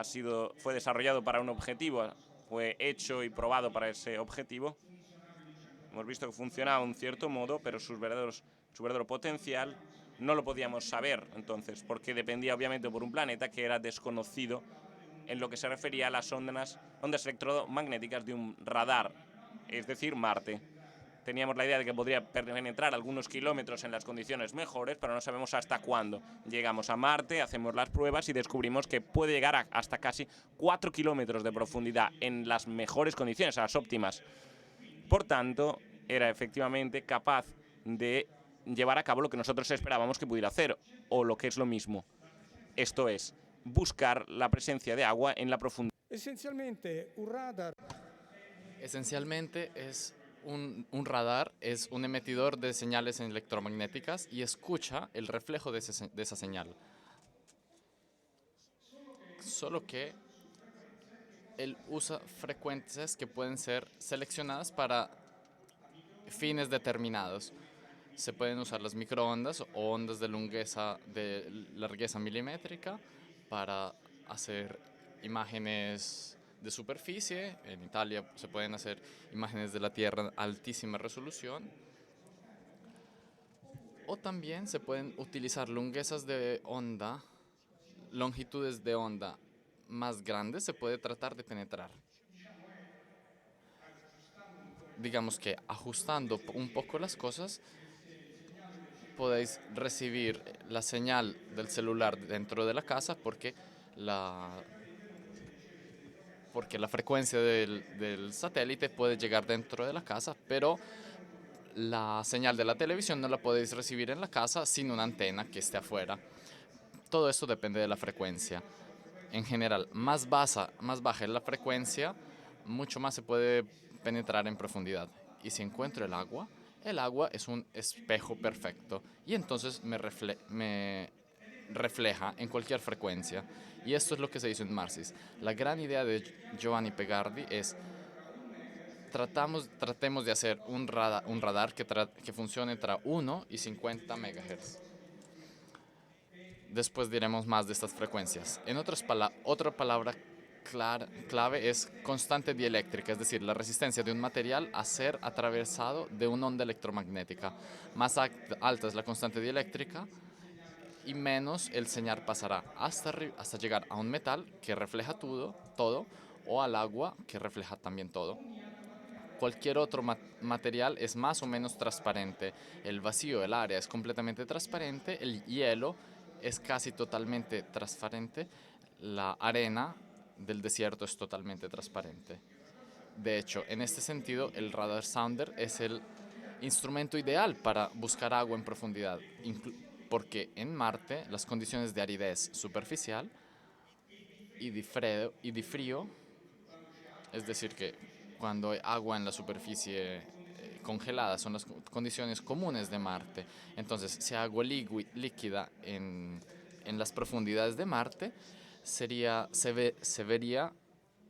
fue desarrollado para un objetivo, fue hecho y probado para ese objetivo. Hemos visto que funcionaba de un cierto modo, pero su verdadero potencial no lo podíamos saber entonces, porque dependía obviamente por un planeta que era desconocido en lo que se refería a las ondas electromagnéticas de un radar, es decir, Marte. Teníamos la idea de que podría penetrar algunos kilómetros en las condiciones mejores, pero no sabemos hasta cuándo. Llegamos a Marte, hacemos las pruebas y descubrimos que puede llegar hasta casi 4 kilómetros de profundidad en las mejores condiciones, a las óptimas. Por tanto, era efectivamente capaz de llevar a cabo lo que nosotros esperábamos que pudiera hacer, o lo que es lo mismo. Esto es, buscar la presencia de agua en la profundidad. Esencialmente, un radar Esencialmente un radar es un emitidor de señales electromagnéticas y escucha el reflejo de esa señal. Solo que él usa frecuencias que pueden ser seleccionadas para fines determinados. Se pueden usar las microondas o ondas de largueza milimétrica para hacer imágenes de superficie. En Italia se pueden hacer imágenes de la Tierra a altísima resolución. O también se pueden utilizar longitudes de onda más grandes, se puede tratar de penetrar. Digamos que ajustando un poco las cosas, podéis recibir la señal del celular dentro de la casa porque la frecuencia del satélite puede llegar dentro de la casa, pero la señal de la televisión no la podéis recibir en la casa sin una antena que esté afuera. Todo esto depende de la frecuencia. En general, más baja es la frecuencia, mucho más se puede penetrar en profundidad. Y si encuentro el agua es un espejo perfecto y entonces me refleja en cualquier frecuencia. Y esto es lo que se hizo en Marsis. La gran idea de Giovanni Picardi es tratemos de hacer un radar que funcione entre 1 y 50 MHz. Después diremos más de estas frecuencias. Otra palabra clave es constante dieléctrica, es decir, la resistencia de un material a ser atravesado de una onda electromagnética. Más alta es la constante dieléctrica y menos el señal pasará hasta llegar a un metal que refleja todo o al agua que refleja también todo. Cualquier otro material es más o menos transparente. El vacío, el área es completamente transparente, el hielo es casi totalmente transparente, la arena del desierto es totalmente transparente. De hecho, en este sentido, el radar sounder es el instrumento ideal para buscar agua en profundidad. porque en Marte las condiciones de aridez superficial y de frío, es decir, que cuando hay agua en la superficie congelada, son las condiciones comunes de Marte. Entonces, si hay agua líquida en las profundidades de Marte, se vería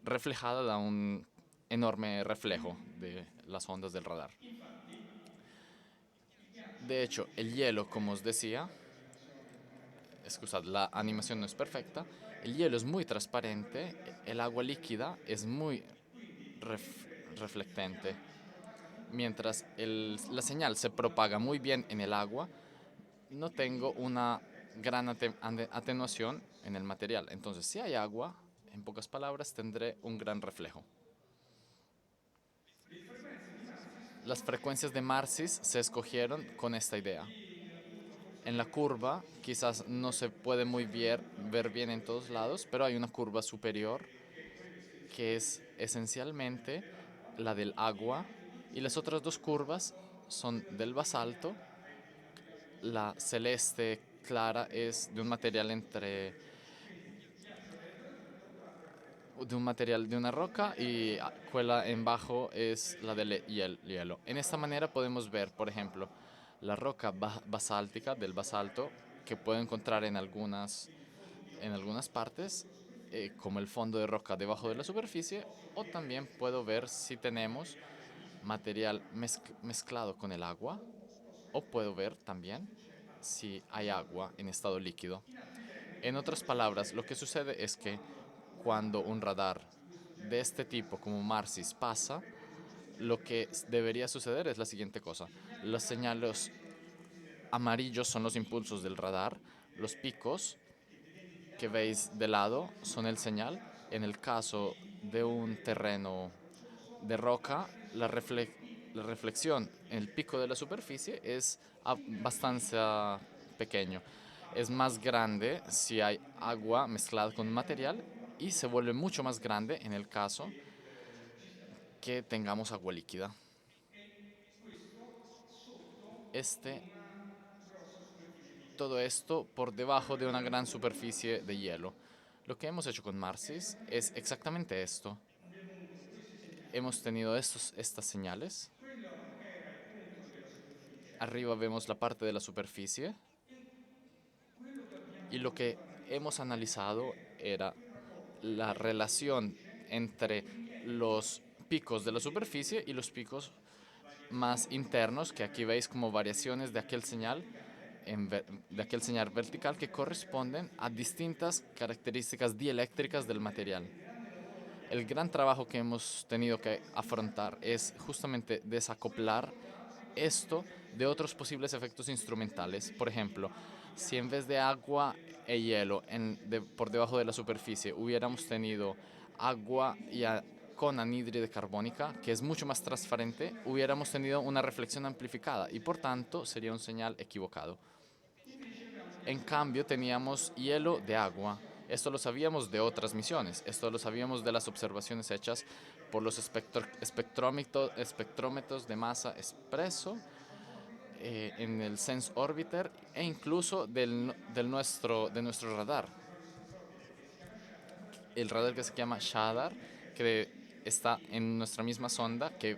reflejada da un enorme reflejo de las ondas del radar. De hecho, el hielo, como os decía, excusad, la animación no es perfecta, el hielo es muy transparente, el agua líquida es muy reflectante. Mientras la señal se propaga muy bien en el agua, no tengo una gran atenuación en el material. Entonces, si hay agua, en pocas palabras, tendré un gran reflejo. Las frecuencias de Marcis se escogieron con esta idea. En la curva quizás no se puede ver bien en todos lados, pero hay una curva superior que es esencialmente la del agua y las otras dos curvas son del basalto. La celeste clara es de un material de una roca y quella en bajo es la del hielo. En esta manera podemos ver, por ejemplo, la roca basáltica del basalto que puedo encontrar en algunas partes, como el fondo de roca debajo de la superficie, o también puedo ver si tenemos material mezclado con el agua, o puedo ver también si hay agua en estado líquido. En otras palabras, lo que sucede es que cuando un radar de este tipo, como Marcis, pasa, lo que debería suceder es la siguiente cosa. Los señales amarillos son los impulsos del radar, los picos que veis de lado son el señal. En el caso de un terreno de roca, la reflexión en el pico de la superficie es bastante pequeño. Es más grande si hay agua mezclada con material y se vuelve mucho más grande en el caso que tengamos agua líquida. Todo esto por debajo de una gran superficie de hielo. Lo que hemos hecho con Marcis es exactamente esto. Hemos tenido estas señales. Arriba vemos la parte de la superficie. Y lo que hemos analizado era la relación entre los picos de la superficie y los picos más internos, que aquí veis como variaciones de aquel señal vertical que corresponden a distintas características dieléctricas del material. El gran trabajo que hemos tenido que afrontar es justamente desacoplar esto de otros posibles efectos instrumentales. Por ejemplo, si en vez de agua e hielo por debajo de la superficie hubiéramos tenido agua con anhídride carbónica, que es mucho más transparente, hubiéramos tenido una reflexión amplificada y por tanto sería un señal equivocado. En cambio, teníamos hielo de agua. Esto lo sabíamos de otras misiones. Esto lo sabíamos de las observaciones hechas por los espectrómetros de masa expreso en el Sense Orbiter e incluso de nuestro radar. El radar que se llama SHADAR, que está en nuestra misma sonda, que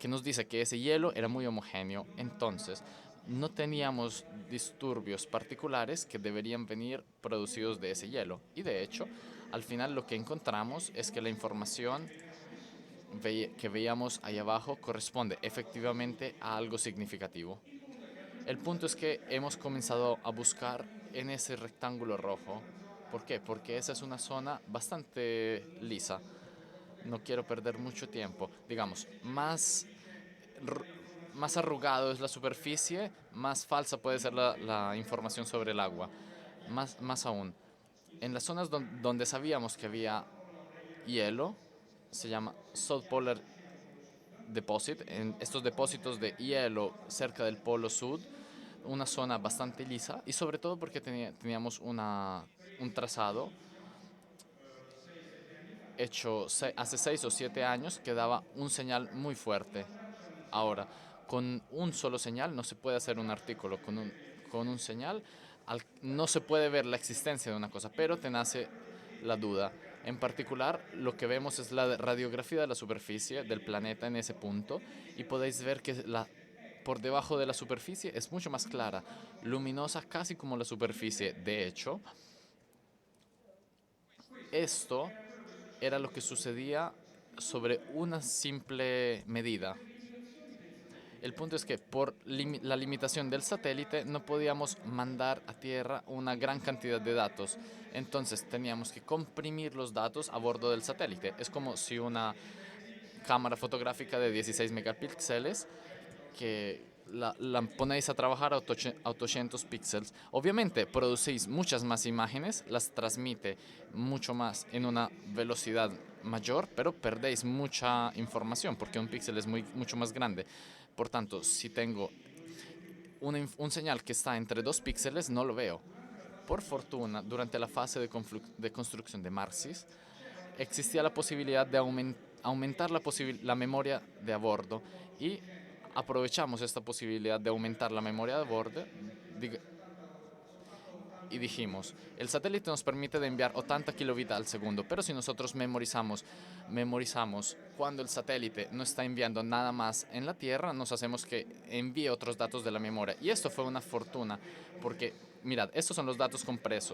nos dice que ese hielo era muy homogéneo. Entonces, no teníamos disturbios particulares que deberían venir producidos de ese hielo. Y de hecho, al final lo que encontramos es que la información que veíamos ahí abajo corresponde efectivamente a algo significativo. El punto es que hemos comenzado a buscar en ese rectángulo rojo. ¿Por qué? Porque esa es una zona bastante lisa. No quiero perder mucho tiempo. Digamos, más arrugado es la superficie, más falsa puede ser la información sobre el agua. Más aún, en las zonas donde sabíamos que había hielo, se llama South Polar Deposit, en estos depósitos de hielo cerca del polo sur, una zona bastante lisa y sobre todo porque teníamos un trazado hecho hace 6 o 7 años que daba un señal muy fuerte. Ahora, con un solo señal no se puede hacer un artículo. con un señal, no se puede ver la existencia de una cosa, pero te nace la duda. En particular, lo que vemos es la radiografía de la superficie del planeta en ese punto y podéis ver que por debajo de la superficie es mucho más clara, luminosa casi como la superficie. De hecho, esto era lo que sucedía sobre una simple medida. El punto es que por la limitación del satélite no podíamos mandar a Tierra una gran cantidad de datos. Entonces teníamos que comprimir los datos a bordo del satélite. Es como si una cámara fotográfica de 16 megapíxeles que la ponéis a trabajar a 800 píxeles. Obviamente producís muchas más imágenes, las transmite mucho más en una velocidad mayor, pero perdéis mucha información porque un píxel es mucho más grande. Por tanto, si tengo un señal que está entre 2 píxeles, no lo veo. Por fortuna, durante la fase de construcción de Marsis, existía la posibilidad de aumentar la memoria de a bordo y aprovechamos esta posibilidad de aumentar la memoria de bordo y dijimos, el satélite nos permite de enviar 80 kilobits al segundo, pero si nosotros memorizamos cuando el satélite no está enviando nada más en la Tierra, nos hacemos que envíe otros datos de la memoria. Y esto fue una fortuna, porque mirad, estos son los datos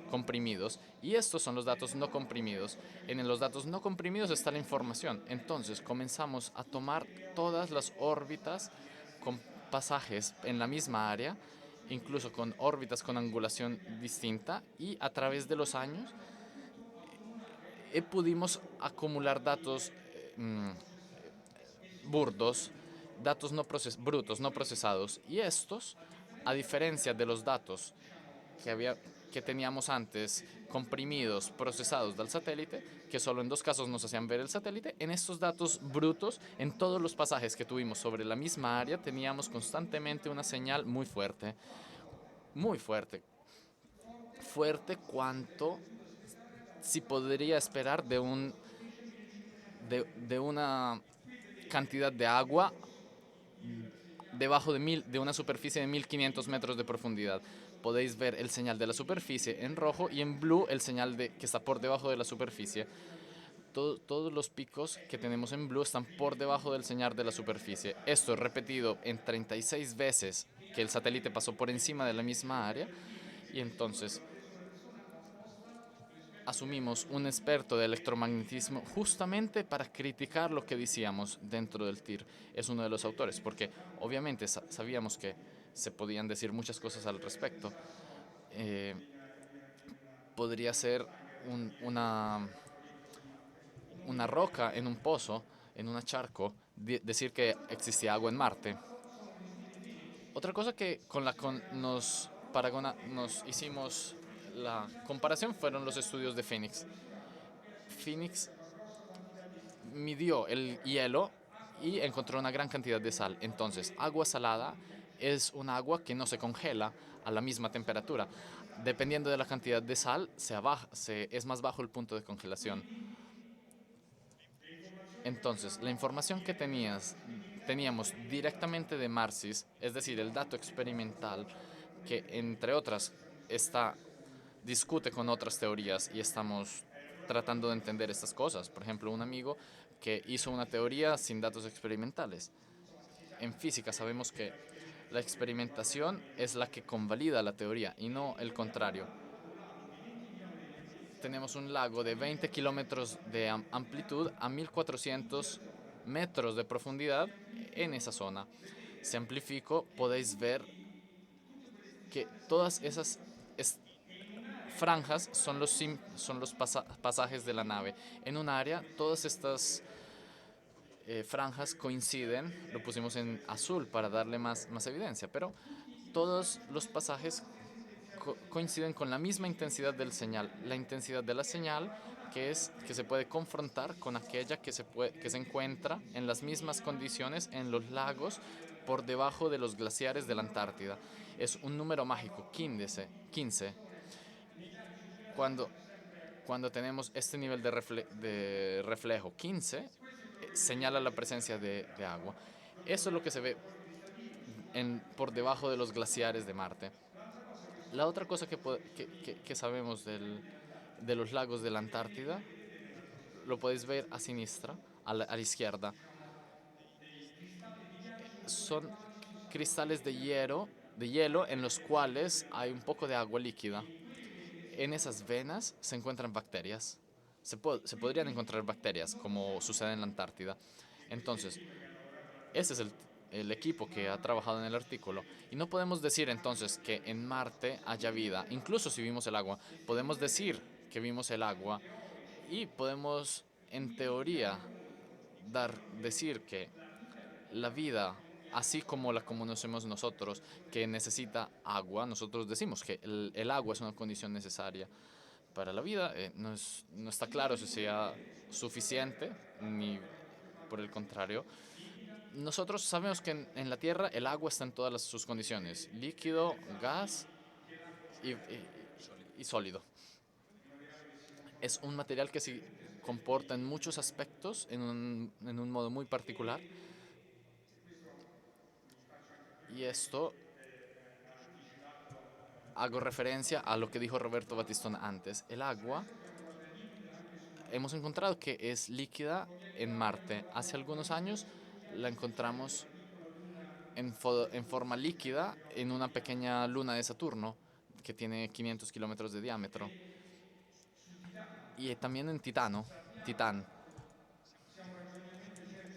comprimidos y estos son los datos no comprimidos. En los datos no comprimidos está la información. Entonces comenzamos a tomar todas las órbitas con pasajes en la misma área, incluso con órbitas con angulación distinta, y a través de los años pudimos acumular datos burdos, datos brutos, no procesados, y estos, a diferencia de los datos que teníamos antes comprimidos, procesados del satélite, que solo en 2 casos nos hacían ver el satélite, en estos datos brutos, en todos los pasajes que tuvimos sobre la misma área, teníamos constantemente una señal muy fuerte, fuerte cuanto si podría esperar de una cantidad de agua debajo de una superficie de 1500 metros de profundidad. Podéis ver el señal de la superficie en rojo y en blue el señal que está por debajo de la superficie. Todos los picos que tenemos en blue están por debajo del señal de la superficie. Esto repetido en 36 veces que el satélite pasó por encima de la misma área, y entonces asumimos un experto de electromagnetismo justamente para criticar lo que decíamos dentro del TIR. Es uno de los autores, porque obviamente sabíamos que se podían decir muchas cosas al respecto. Podría ser una roca en un pozo, en un charco, decir que existía agua en Marte. Otra cosa que nos hicimos la comparación fueron los estudios de Phoenix. Phoenix midió el hielo y encontró una gran cantidad de sal. Entonces, agua salada es un agua que no se congela a la misma temperatura. Dependiendo de la cantidad de sal, es más bajo el punto de congelación. Entonces, la información que teníamos directamente de Marsis, es decir, el dato experimental, que entre otras discute con otras teorías y estamos tratando de entender estas cosas. Por ejemplo, un amigo que hizo una teoría sin datos experimentales. En física sabemos que la experimentación es la que convalida la teoría y no el contrario. Tenemos un lago de 20 kilómetros de amplitud a 1400 metros de profundidad en esa zona. Si amplifico, podéis ver que todas esas franjas son los pasajes de la nave. En un área, todas estas franjas coinciden, lo pusimos en azul para darle más evidencia, pero todos los pasajes coinciden con la misma intensidad del señal. La intensidad de la señal que se puede confrontar con aquella que se encuentra en las mismas condiciones en los lagos por debajo de los glaciares de la Antártida. Es un número mágico, 15. Cuando tenemos este nivel de reflejo 15, señala la presencia de agua. Eso es lo que se ve por debajo de los glaciares de Marte. La otra cosa que sabemos de los lagos de la Antártida, lo podéis ver a sinistra, a la izquierda, son cristales de hielo en los cuales hay un poco de agua líquida. En esas venas se encuentran bacterias. Se podrían encontrar bacterias, como sucede en la Antártida. Entonces, ese es el equipo que ha trabajado en el artículo. Y no podemos decir entonces que en Marte haya vida, incluso si vimos el agua. Podemos decir que vimos el agua y podemos, en teoría, decir que la vida, así como la conocemos nosotros, que necesita agua, nosotros decimos que el agua es una condición necesaria para la vida. No está claro si sea suficiente, ni por el contrario. Nosotros sabemos que en la Tierra el agua está en todas sus condiciones, líquido, gas y sólido. Es un material que se comporta en muchos aspectos en un modo muy particular. Y esto hago referencia a lo que dijo Roberto Batistón antes. El agua, hemos encontrado que es líquida en Marte. Hace algunos años la encontramos en forma líquida en una pequeña luna de Saturno que tiene 500 kilómetros de diámetro. Y también en Titán.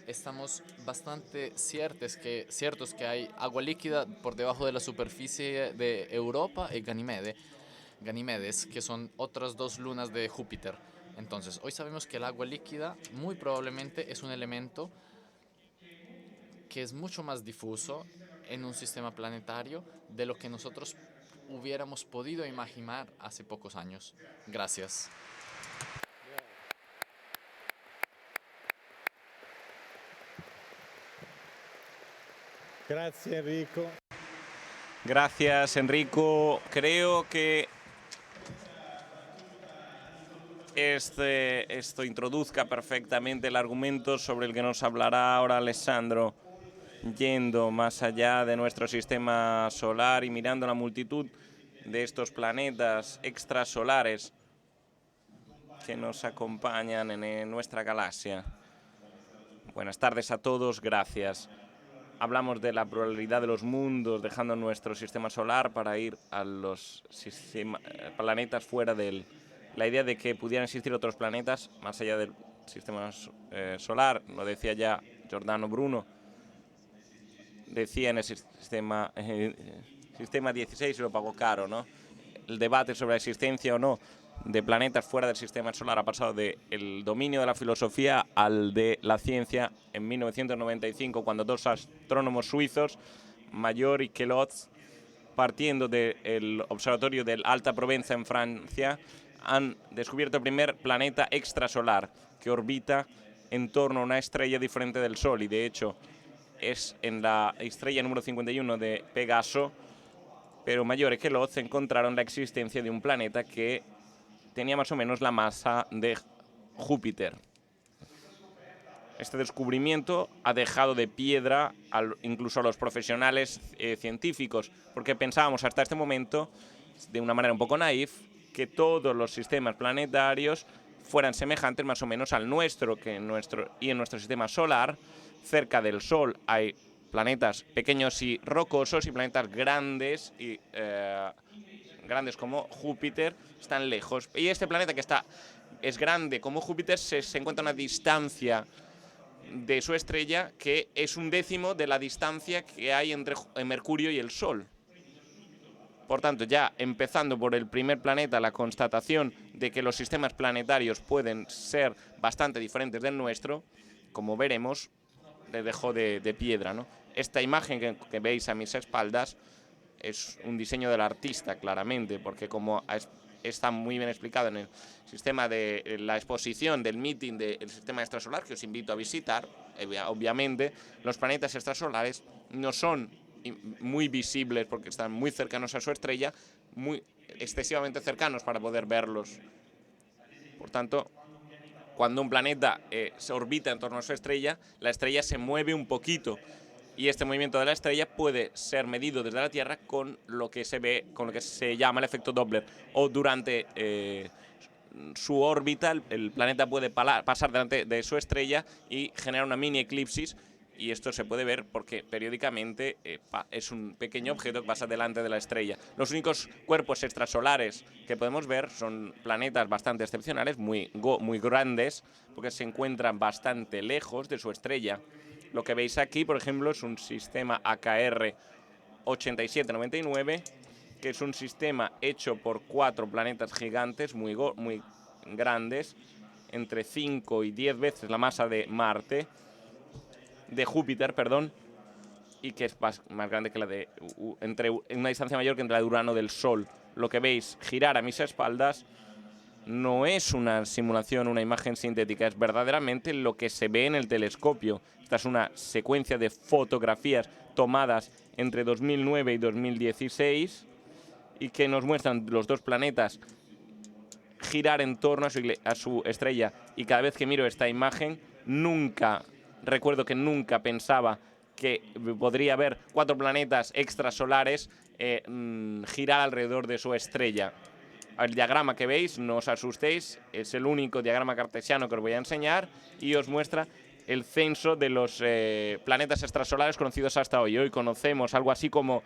Estamos bastante ciertos que hay agua líquida por debajo de la superficie de Europa y Ganímedes, que son otras dos lunas de Júpiter. Entonces, hoy sabemos que el agua líquida muy probablemente es un elemento que es mucho más difuso en un sistema planetario de lo que nosotros hubiéramos podido imaginar hace pocos años. Gracias. Grazie Enrico. Gracias, Enrico. Creo que esto introduzca perfectamente el argumento sobre el que nos hablará ahora Alessandro, yendo más allá de nuestro sistema solar y mirando la multitud de estos planetas extrasolares que nos acompañan en nuestra galaxia. Buenas tardes a todos, gracias. Hablamos de la pluralidad de los mundos, dejando nuestro sistema solar para ir a los planetas fuera de la idea de que pudieran existir otros planetas más allá del sistema solar. Lo decía ya Giordano Bruno. Decía en el sistema 16, y lo pagó caro, ¿no? El debate sobre la existencia o no de planetas fuera del sistema solar ha pasado del dominio de la filosofía al de la ciencia en 1995, cuando dos astrónomos suizos, Major y Queloz, partiendo del observatorio del Alta Provenza en Francia, han descubierto el primer planeta extrasolar que orbita en torno a una estrella diferente del Sol, y de hecho es en la estrella número 51 de Pegaso, pero Major y Queloz encontraron la existencia de un planeta que tenía más o menos la masa de Júpiter. Este descubrimiento ha dejado de piedra incluso a los profesionales científicos, porque pensábamos hasta este momento, de una manera un poco naif, que todos los sistemas planetarios fueran semejantes más o menos al nuestro, y en nuestro sistema solar, cerca del Sol, hay planetas pequeños y rocosos y planetas grandes grandes como Júpiter están lejos. Y este planeta que es grande como Júpiter se encuentra a una distancia de su estrella que es 1/10 de la distancia que hay entre Mercurio y el Sol. Por tanto, ya empezando por el primer planeta, la constatación de que los sistemas planetarios pueden ser bastante diferentes del nuestro, como veremos, le dejó de piedra, ¿no? Esta imagen que veis a mis espaldas es un diseño del artista, claramente, porque como está muy bien explicado en el sistema de la exposición del meeting del sistema extrasolar, que os invito a visitar, obviamente, los planetas extrasolares no son muy visibles porque están muy cercanos a su estrella, muy excesivamente cercanos para poder verlos. Por tanto, cuando un planeta se orbita en torno a su estrella, la estrella se mueve un poquito Y este movimiento de la estrella puede ser medido desde la Tierra con lo que se ve, con lo que se llama el efecto Doppler, o durante su órbita el planeta puede pasar delante de su estrella y generar una mini eclipsis, y esto se puede ver porque periódicamente es un pequeño objeto que pasa delante de la estrella. Los únicos cuerpos extrasolares que podemos ver son planetas bastante excepcionales, muy grandes, porque se encuentran bastante lejos de su estrella. Lo que veis aquí, por ejemplo, es un sistema AKR 8799, que es un sistema hecho por 4 planetas gigantes muy grandes, entre 5 y 10 veces la masa de Júpiter, perdón, y que es más grande que la de en una distancia mayor que entre la de Urano del Sol. Lo que veis girar a mis espaldas no es una simulación, una imagen sintética, es verdaderamente lo que se ve en el telescopio. Esta es una secuencia de fotografías tomadas entre 2009 y 2016 y que nos muestran los dos planetas girar en torno a su estrella. Y cada vez que miro esta imagen, recuerdo que nunca pensaba que podría haber 4 planetas extrasolares girar alrededor de su estrella. El diagrama que veis, no os asustéis, es el único diagrama cartesiano que os voy a enseñar y os muestra el censo de los planetas extrasolares conocidos hasta hoy. Hoy conocemos algo así como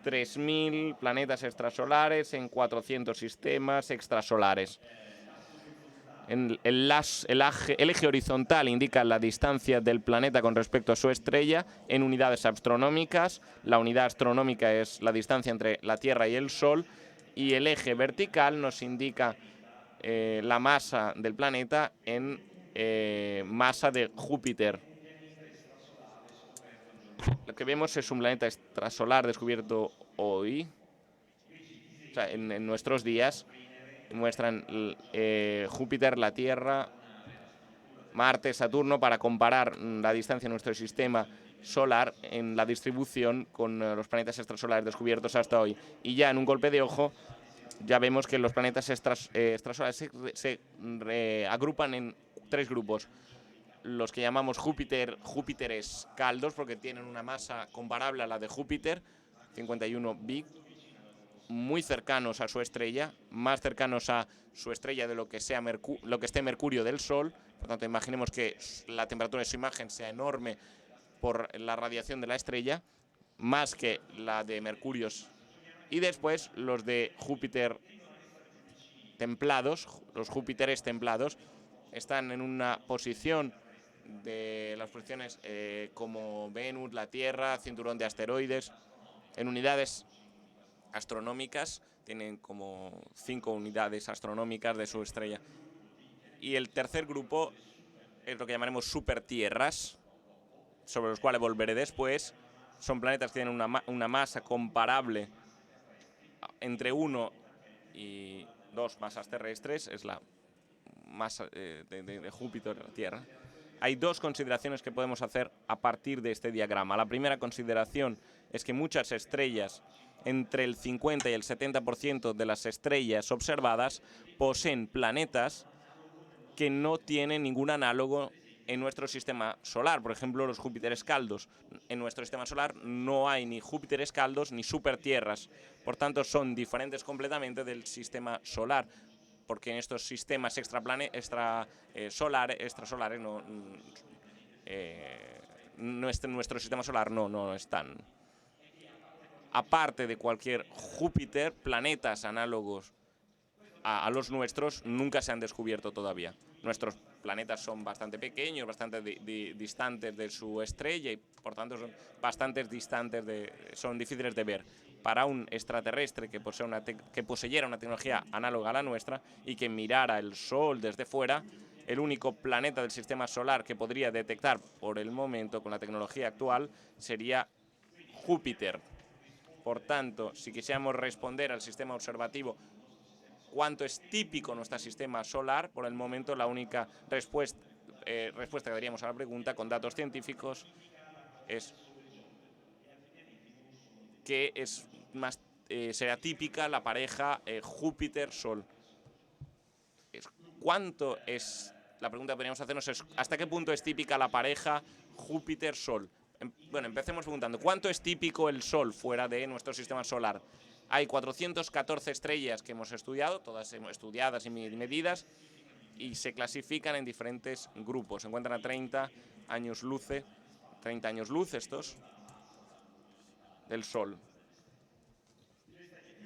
3.000 planetas extrasolares en 400 sistemas extrasolares. El eje horizontal indica la distancia del planeta con respecto a su estrella en unidades astronómicas. La unidad astronómica es la distancia entre la Tierra y el Sol. Y el eje vertical nos indica la masa del planeta en masa de Júpiter. Lo que vemos es un planeta extrasolar descubierto hoy, o sea, en nuestros días. Muestran Júpiter, la Tierra, Marte, Saturno, para comparar la distancia de nuestro sistema solar en la distribución con los planetas extrasolares descubiertos hasta hoy. Y ya en un golpe de ojo ya vemos que los planetas extrasolares se agrupan en 3 grupos. Los que llamamos Júpiteres caldos, porque tienen una masa comparable a la de Júpiter, 51 Big, muy cercanos a su estrella, más cercanos a su estrella de lo que esté Mercurio del Sol. Por tanto, imaginemos que la temperatura de su imagen sea enorme por la radiación de la estrella, más que la de Mercurio. Y después los de Júpiter templados, los Júpiteres templados, están en una posición de las posiciones como Venus, la Tierra, cinturón de asteroides, en unidades astronómicas, tienen como 5 unidades astronómicas de su estrella. Y el tercer grupo es lo que llamaremos supertierras, sobre los cuales volveré después. Son planetas que tienen una masa comparable entre 1 y 2 masas terrestres, es la masa de Júpiter, la Tierra. Hay 2 consideraciones que podemos hacer a partir de este diagrama. La primera consideración es que muchas estrellas, entre el 50 y el 70% de las estrellas observadas, poseen planetas que no tienen ningún análogo en nuestro sistema solar. Por ejemplo, los Júpiteres caldos. En nuestro sistema solar no hay ni Júpiteres caldos ni supertierras. Por tanto, son diferentes completamente del sistema solar, porque en estos sistemas extrasolares nuestro sistema solar no están. Aparte de cualquier Júpiter, planetas análogos a los nuestros nunca se han descubierto todavía. Nuestros planetas son bastante pequeños, bastante distantes de su estrella y por tanto son son difíciles de ver. Para un extraterrestre que poseyera una tecnología análoga a la nuestra y que mirara el Sol desde fuera, el único planeta del sistema solar que podría detectar por el momento con la tecnología actual sería Júpiter. Por tanto, si quisiéramos responder al sistema observativo cuánto es típico nuestro sistema solar, por el momento la única respuesta que daríamos a la pregunta con datos científicos es que será típica la pareja Júpiter-Sol. La pregunta que podríamos hacernos es ¿hasta qué punto es típica la pareja Júpiter-Sol? Bueno, empecemos preguntando, ¿cuánto es típico el Sol fuera de nuestro sistema solar? Hay 414 estrellas que hemos estudiado, todas estudiadas y medidas, y se clasifican en diferentes grupos. Se encuentran a 30 años luz estos del Sol.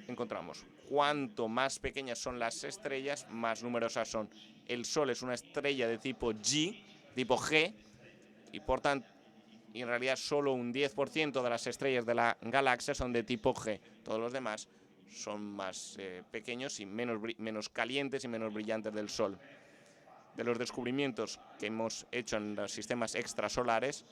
Encontramos, cuanto más pequeñas son las estrellas, más numerosas son. El Sol es una estrella de tipo G, y por tanto, y en realidad solo un 10% de las estrellas de la galaxia son de tipo G. Todos los demás son más pequeños y menos calientes y menos brillantes del Sol. De los descubrimientos que hemos hecho en los sistemas extrasolares,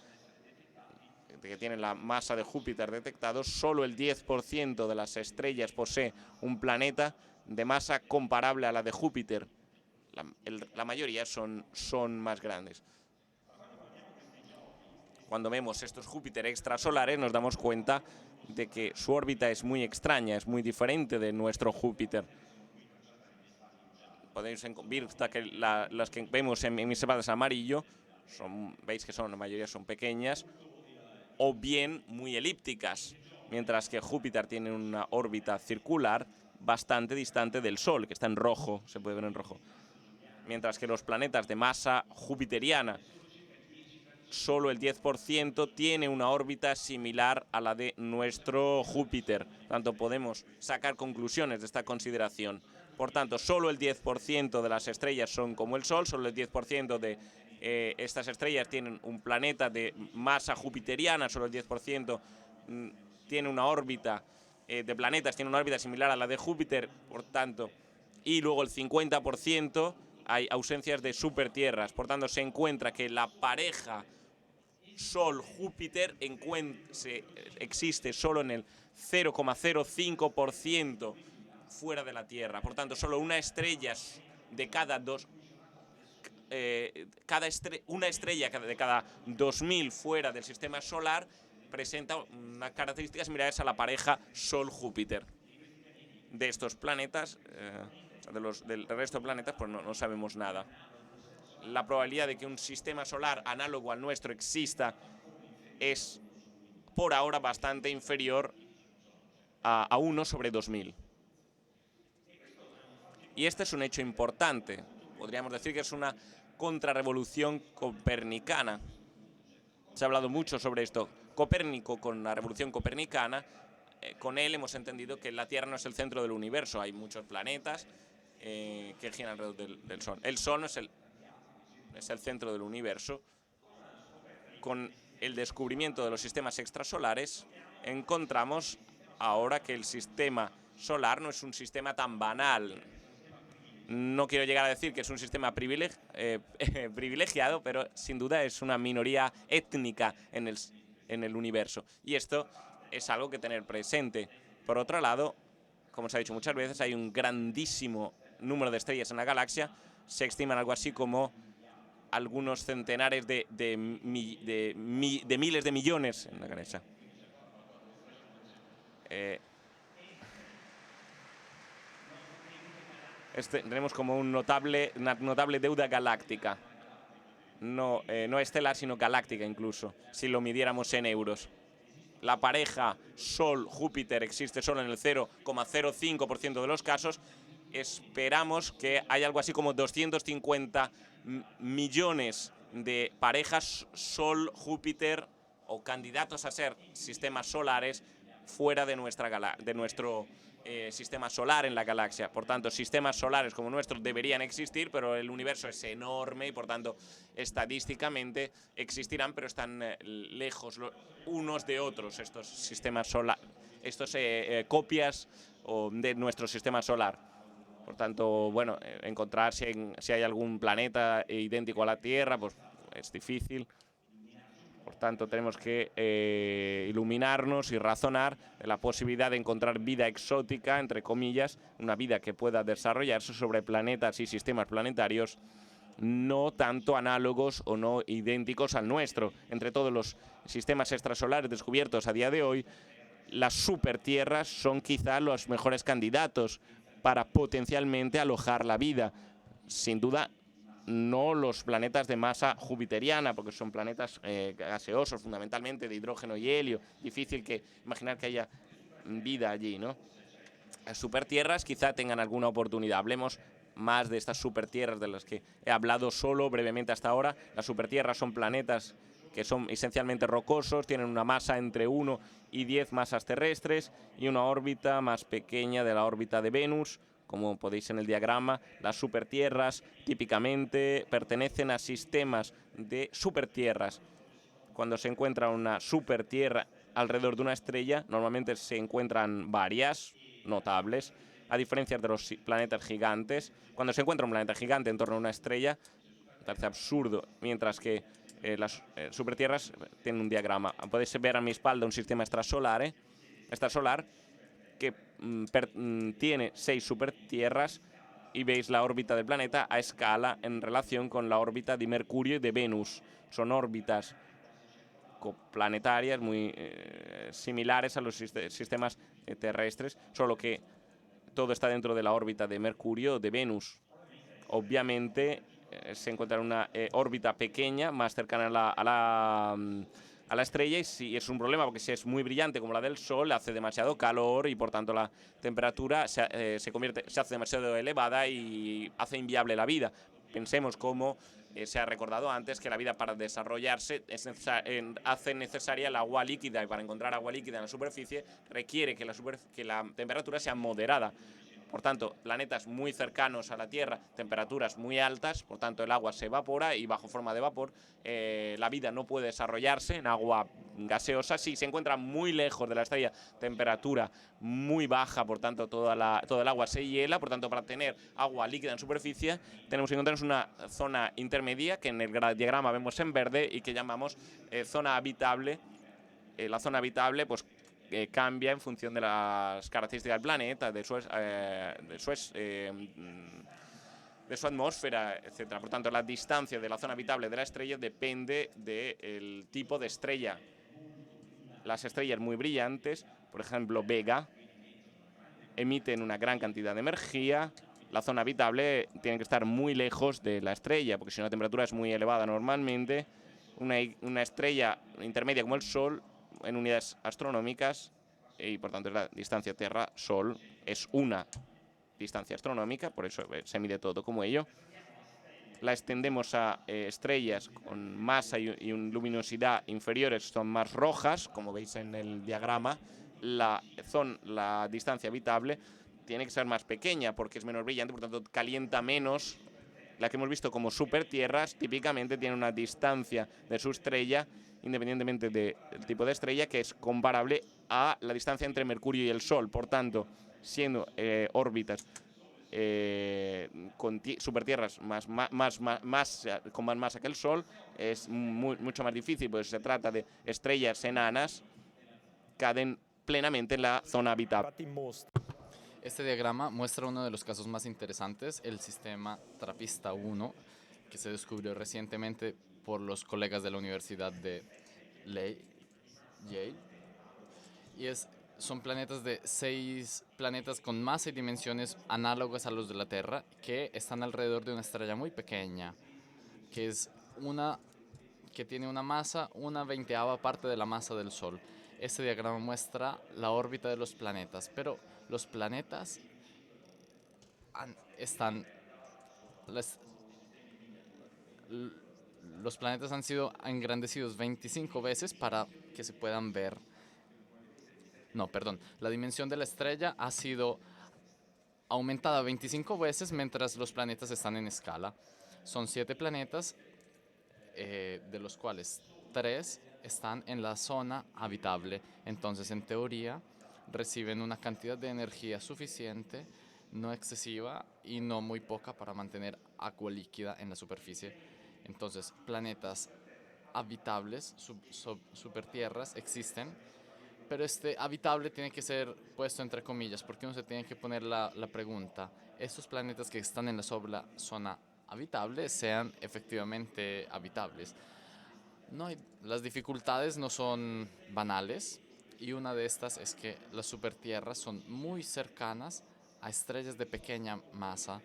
que tienen la masa de Júpiter detectados, solo el 10% de las estrellas posee un planeta de masa comparable a la de Júpiter. La mayoría son más grandes. Cuando vemos estos Júpiter extrasolares nos damos cuenta de que su órbita es muy extraña, es muy diferente de nuestro Júpiter. Podéis ver que las que vemos en mis sepadas amarillo, veis que la mayoría son pequeñas o bien muy elípticas, mientras que Júpiter tiene una órbita circular bastante distante del Sol, que está en rojo, se puede ver en rojo. Mientras que los planetas de masa jupiteriana, solo el 10% tiene una órbita similar a la de nuestro Júpiter. Por tanto, podemos sacar conclusiones de esta consideración. Por tanto, solo el 10% de las estrellas son como el Sol, solo el 10% de estas estrellas tienen un planeta de masa jupiteriana, solo el 10% tiene una órbita de planetas, tiene una órbita similar a la de Júpiter, por tanto, y luego el 50% hay ausencias de supertierras. Por tanto, se encuentra que la pareja Sol-Júpiter existe solo en el 0,05% fuera de la Tierra. Por tanto, solo una estrella de cada una estrella de cada 2000 fuera del sistema solar presenta unas características similares a la pareja Sol-Júpiter. De estos planetas, del resto de planetas, pues no sabemos nada. La probabilidad de que un sistema solar análogo al nuestro exista es, por ahora, bastante inferior a 1 sobre 2000. Y este es un hecho importante. Podríamos decir que es una contrarrevolución copernicana. Se ha hablado mucho sobre esto. Copérnico, con la revolución copernicana, con él hemos entendido que la Tierra no es el centro del universo. Hay muchos planetas que giran alrededor del Sol. El Sol no es el centro del universo. Con el descubrimiento de los sistemas extrasolares, encontramos ahora que el sistema solar no es un sistema tan banal. No quiero llegar a decir que es un sistema privilegiado, pero sin duda es una minoría étnica en el universo. Y esto es algo que tener presente. Por otro lado, como se ha dicho muchas veces, hay un grandísimo número de estrellas en la galaxia. Se estiman algo así como algunos centenares de miles de millones en la galaxia. Tenemos como una notable deuda galáctica. No estelar, sino galáctica incluso, si lo midiéramos en euros. La pareja Sol-Júpiter existe solo en el 0,05% de los casos. Esperamos que haya algo así como 250 millones de parejas Sol-Júpiter o candidatos a ser sistemas solares fuera de nuestro sistema solar en la galaxia. Por tanto, sistemas solares como nuestros deberían existir, pero el universo es enorme y por tanto estadísticamente existirán, pero están lejos unos de otros estos sistemas solares, copias de nuestro sistema solar. Por tanto, bueno, encontrar si hay algún planeta idéntico a la Tierra, pues es difícil. Por tanto, tenemos que iluminarnos y razonar de la posibilidad de encontrar vida exótica, entre comillas, una vida que pueda desarrollarse sobre planetas y sistemas planetarios no tanto análogos o no idénticos al nuestro. Entre todos los sistemas extrasolares descubiertos a día de hoy, las supertierras son quizá los mejores candidatos para potencialmente alojar la vida. Sin duda, no los planetas de masa jupiteriana, porque son planetas gaseosos, fundamentalmente de hidrógeno y helio. Difícil imaginar que haya vida allí, ¿no? Las supertierras quizá tengan alguna oportunidad. Hablemos más de estas supertierras de las que he hablado solo brevemente hasta ahora. Las supertierras son planetas que son esencialmente rocosos, tienen una masa entre 1 y 10 masas terrestres y una órbita más pequeña de la órbita de Venus. Como podéis en el diagrama, las supertierras típicamente pertenecen a sistemas de supertierras. Cuando se encuentra una supertierra alrededor de una estrella, normalmente se encuentran varias notables, a diferencia de los planetas gigantes. Cuando se encuentra un planeta gigante en torno a una estrella, parece absurdo, mientras que las supertierras tienen un diagrama. Podéis ver a mi espalda un sistema extrasolar que tiene 6 supertierras y veis la órbita del planeta a escala en relación con la órbita de Mercurio y de Venus. Son órbitas coplanetarias muy similares a los sistemas terrestres, solo que todo está dentro de la órbita de Mercurio o de Venus. Obviamente se encuentra en una órbita pequeña, más cercana a la estrella, y sí, es un problema porque si es muy brillante como la del Sol, hace demasiado calor y por tanto la temperatura se hace demasiado elevada y hace inviable la vida. Pensemos cómo se ha recordado antes que la vida, para desarrollarse, hace necesaria el agua líquida, y para encontrar agua líquida en la superficie requiere que la temperatura sea moderada. Por tanto, planetas muy cercanos a la Tierra, temperaturas muy altas, por tanto el agua se evapora y bajo forma de vapor la vida no puede desarrollarse en agua gaseosa. Si se encuentra muy lejos de la estrella, temperatura muy baja, por tanto todo el agua se hiela. Por tanto, para tener agua líquida en superficie tenemos que encontrarnos una zona intermedia que en el diagrama vemos en verde y que llamamos zona habitable. La zona habitable pues cambia en función de las características del planeta, de su atmósfera, etc. Por tanto, la distancia de la zona habitable de la estrella depende del tipo de estrella. Las estrellas muy brillantes, por ejemplo Vega, emiten una gran cantidad de energía. La zona habitable tiene que estar muy lejos de la estrella, porque si no la temperatura es muy elevada normalmente. Una estrella intermedia como el Sol, en unidades astronómicas, y por tanto la distancia Tierra-Sol es una distancia astronómica, por eso se mide todo como ello. La extendemos a estrellas con masa y luminosidad inferiores, son más rojas, como veis en el diagrama. La distancia habitable tiene que ser más pequeña porque es menos brillante, por tanto calienta menos. La que hemos visto como supertierras típicamente tiene una distancia de su estrella, independientemente del tipo de estrella, que es comparable a la distancia entre Mercurio y el Sol. Por tanto, siendo órbitas con supertierras con más masa que el Sol, es mucho más difícil, pues se trata de estrellas enanas, caen plenamente en la zona habitable. Este diagrama muestra uno de los casos más interesantes, el sistema TRAPPIST-1, que se descubrió recientemente por los colegas de la Universidad de Yale. Y son planetas de 6 planetas con masa y dimensiones análogas a los de la Tierra, que están alrededor de una estrella muy pequeña, que tiene una masa, una 20ª parte de la masa del Sol. Este diagrama muestra la órbita de los planetas, pero los planetas los planetas han sido engrandecidos 25 veces para que se puedan ver. No, perdón. La dimensión de la estrella ha sido aumentada 25 veces mientras los planetas están en escala. Son 7 planetas, de los cuales 3 están en la zona habitable. Entonces, en teoría, reciben una cantidad de energía suficiente, no excesiva y no muy poca para mantener agua líquida en la superficie. Entonces, planetas habitables, supertierras, existen, pero este habitable tiene que ser puesto entre comillas, porque uno se tiene que poner la pregunta, ¿estos planetas que están en la zona habitable sean efectivamente habitables? Las dificultades no son banales, y una de estas es que las supertierras son muy cercanas a estrellas de pequeña masa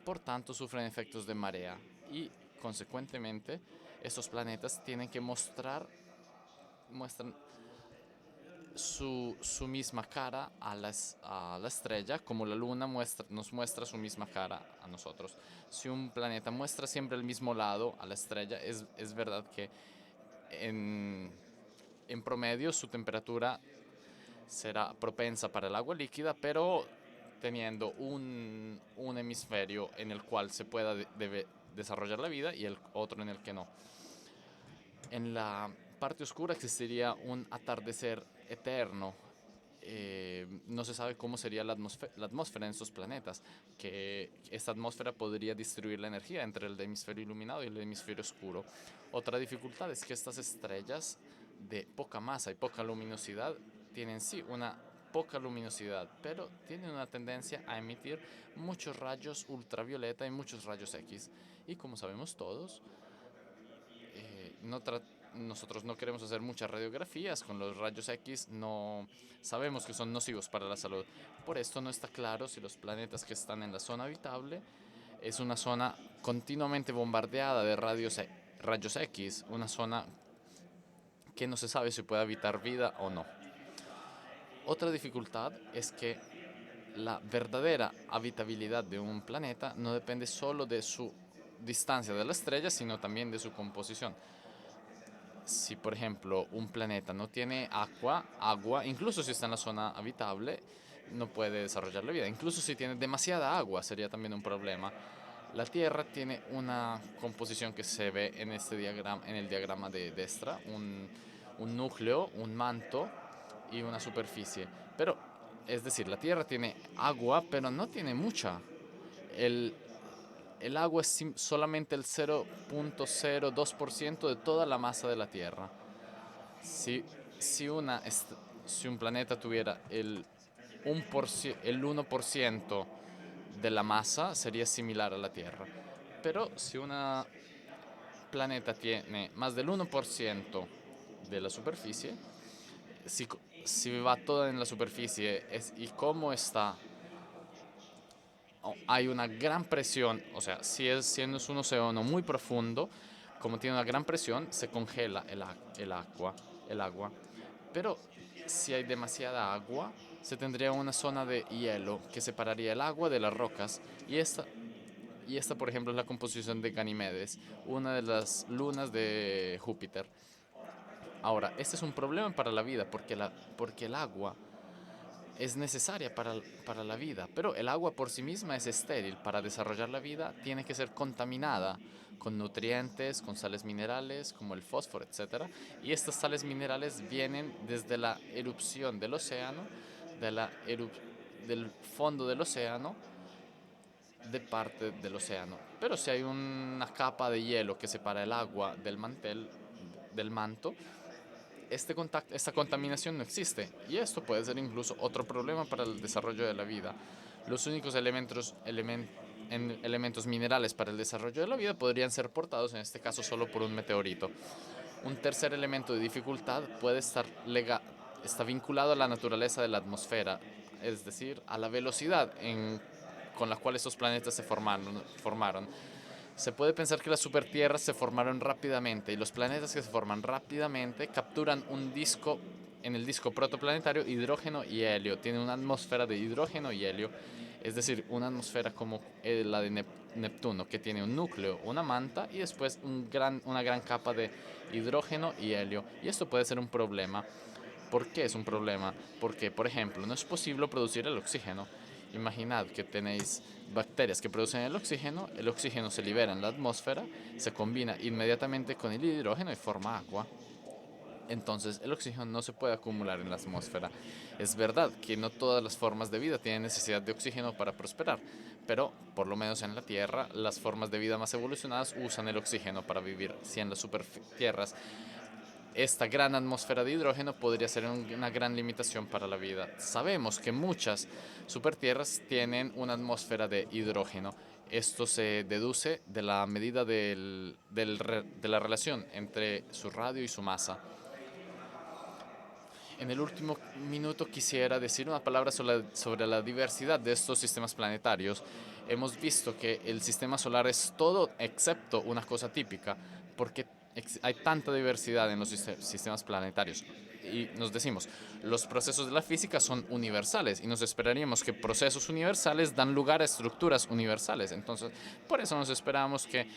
por tanto sufren efectos de marea y consecuentemente estos planetas tienen que muestran su misma cara a la estrella, como la luna nos muestra su misma cara a nosotros. Si un planeta muestra siempre el mismo lado a la estrella, es verdad que en promedio su temperatura será propensa para el agua líquida, pero teniendo un hemisferio en el cual se pueda desarrollar la vida y el otro en el que no. En la parte oscura existiría un atardecer eterno. No se sabe cómo sería la atmósfera en estos planetas, que esta atmósfera podría distribuir la energía entre el hemisferio iluminado y el hemisferio oscuro. Otra dificultad es que estas estrellas de poca masa y poca luminosidad tienen sí una poca luminosidad, pero tienen una tendencia a emitir muchos rayos ultravioleta y muchos rayos X. Y como sabemos todos, nosotros no queremos hacer muchas radiografías con los rayos X, no sabemos que son nocivos para la salud. Por esto no está claro si los planetas que están en la zona habitable es una zona continuamente bombardeada de rayos X, una zona que no se sabe si puede habitar vida o no. Otra dificultad es que la verdadera habitabilidad de un planeta no depende solo de su distancia de la estrella, sino también de su composición. Si, por ejemplo, un planeta no tiene agua, incluso si está en la zona habitable, no puede desarrollar la vida. Incluso si tiene demasiada agua, sería también un problema. La Tierra tiene una composición que se ve en el diagrama de Destra, un núcleo, un manto y una superficie. Pero, es decir, la Tierra tiene agua, pero no tiene mucha. El agua es solamente el 0.02% de toda la masa de la Tierra. Si, si un planeta tuviera el 1% de la masa, sería similar a la Tierra. Pero si un planeta tiene más del 1% de la superficie, si va toda en la superficie y cómo está, hay una gran presión, o sea, siendo un océano muy profundo, como tiene una gran presión, se congela el agua. Pero si hay demasiada agua, se tendría una zona de hielo que separaría el agua de las rocas. Y esta, por ejemplo, es la composición de Ganímedes, una de las lunas de Júpiter. Ahora, este es un problema para la vida porque el agua es necesaria para la vida, pero el agua por sí misma es estéril. Para desarrollar la vida tiene que ser contaminada con nutrientes, con sales minerales como el fósforo, etc. Y estas sales minerales vienen desde la erupción del océano, del fondo del océano, de parte del océano. Pero si hay una capa de hielo que separa el agua del manto, esta contaminación no existe y esto puede ser incluso otro problema para el desarrollo de la vida. Los únicos elementos minerales para el desarrollo de la vida podrían ser portados en este caso solo por un meteorito. Un tercer elemento de dificultad está vinculado a la naturaleza de la atmósfera, es decir, a la velocidad con la cual estos planetas se formaron. Se puede pensar que las supertierras se formaron rápidamente y los planetas que se forman rápidamente capturan en el disco protoplanetario hidrógeno y helio. Tienen una atmósfera de hidrógeno y helio, es decir, una atmósfera como la de Neptuno, que tiene un núcleo, una manta y después una gran capa de hidrógeno y helio. Y esto puede ser un problema. ¿Por qué es un problema? Porque, por ejemplo, no es posible producir el oxígeno. Imaginad que tenéis bacterias que producen el oxígeno se libera en la atmósfera, se combina inmediatamente con el hidrógeno y forma agua. Entonces el oxígeno no se puede acumular en la atmósfera. Es verdad que no todas las formas de vida tienen necesidad de oxígeno para prosperar, pero por lo menos en la Tierra las formas de vida más evolucionadas usan el oxígeno para vivir. Si en las supertierras esta gran atmósfera de hidrógeno podría ser una gran limitación para la vida. Sabemos que muchas supertierras tienen una atmósfera de hidrógeno. Esto se deduce de la medida de la relación entre su radio y su masa. En el último minuto quisiera decir una palabra sobre la diversidad de estos sistemas planetarios. hemos visto que el sistema solar es todo excepto una cosa típica, porque hay tanta diversidad en los sistemas planetarios. Y nos decimos, los procesos de la física son universales y nos esperaríamos que procesos universales dan lugar a estructuras universales. Entonces, por eso nos esperamos que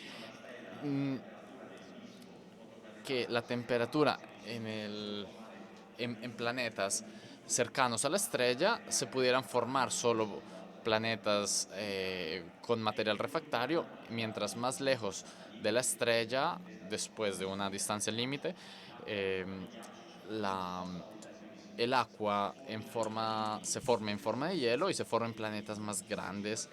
la temperatura en planetas cercanos a la estrella se pudieran formar solo planetas con material refractario, mientras más lejos de la estrella, después de una distancia límite, eh, la, el agua se forma en forma de hielo y se forma en planetas más grandes.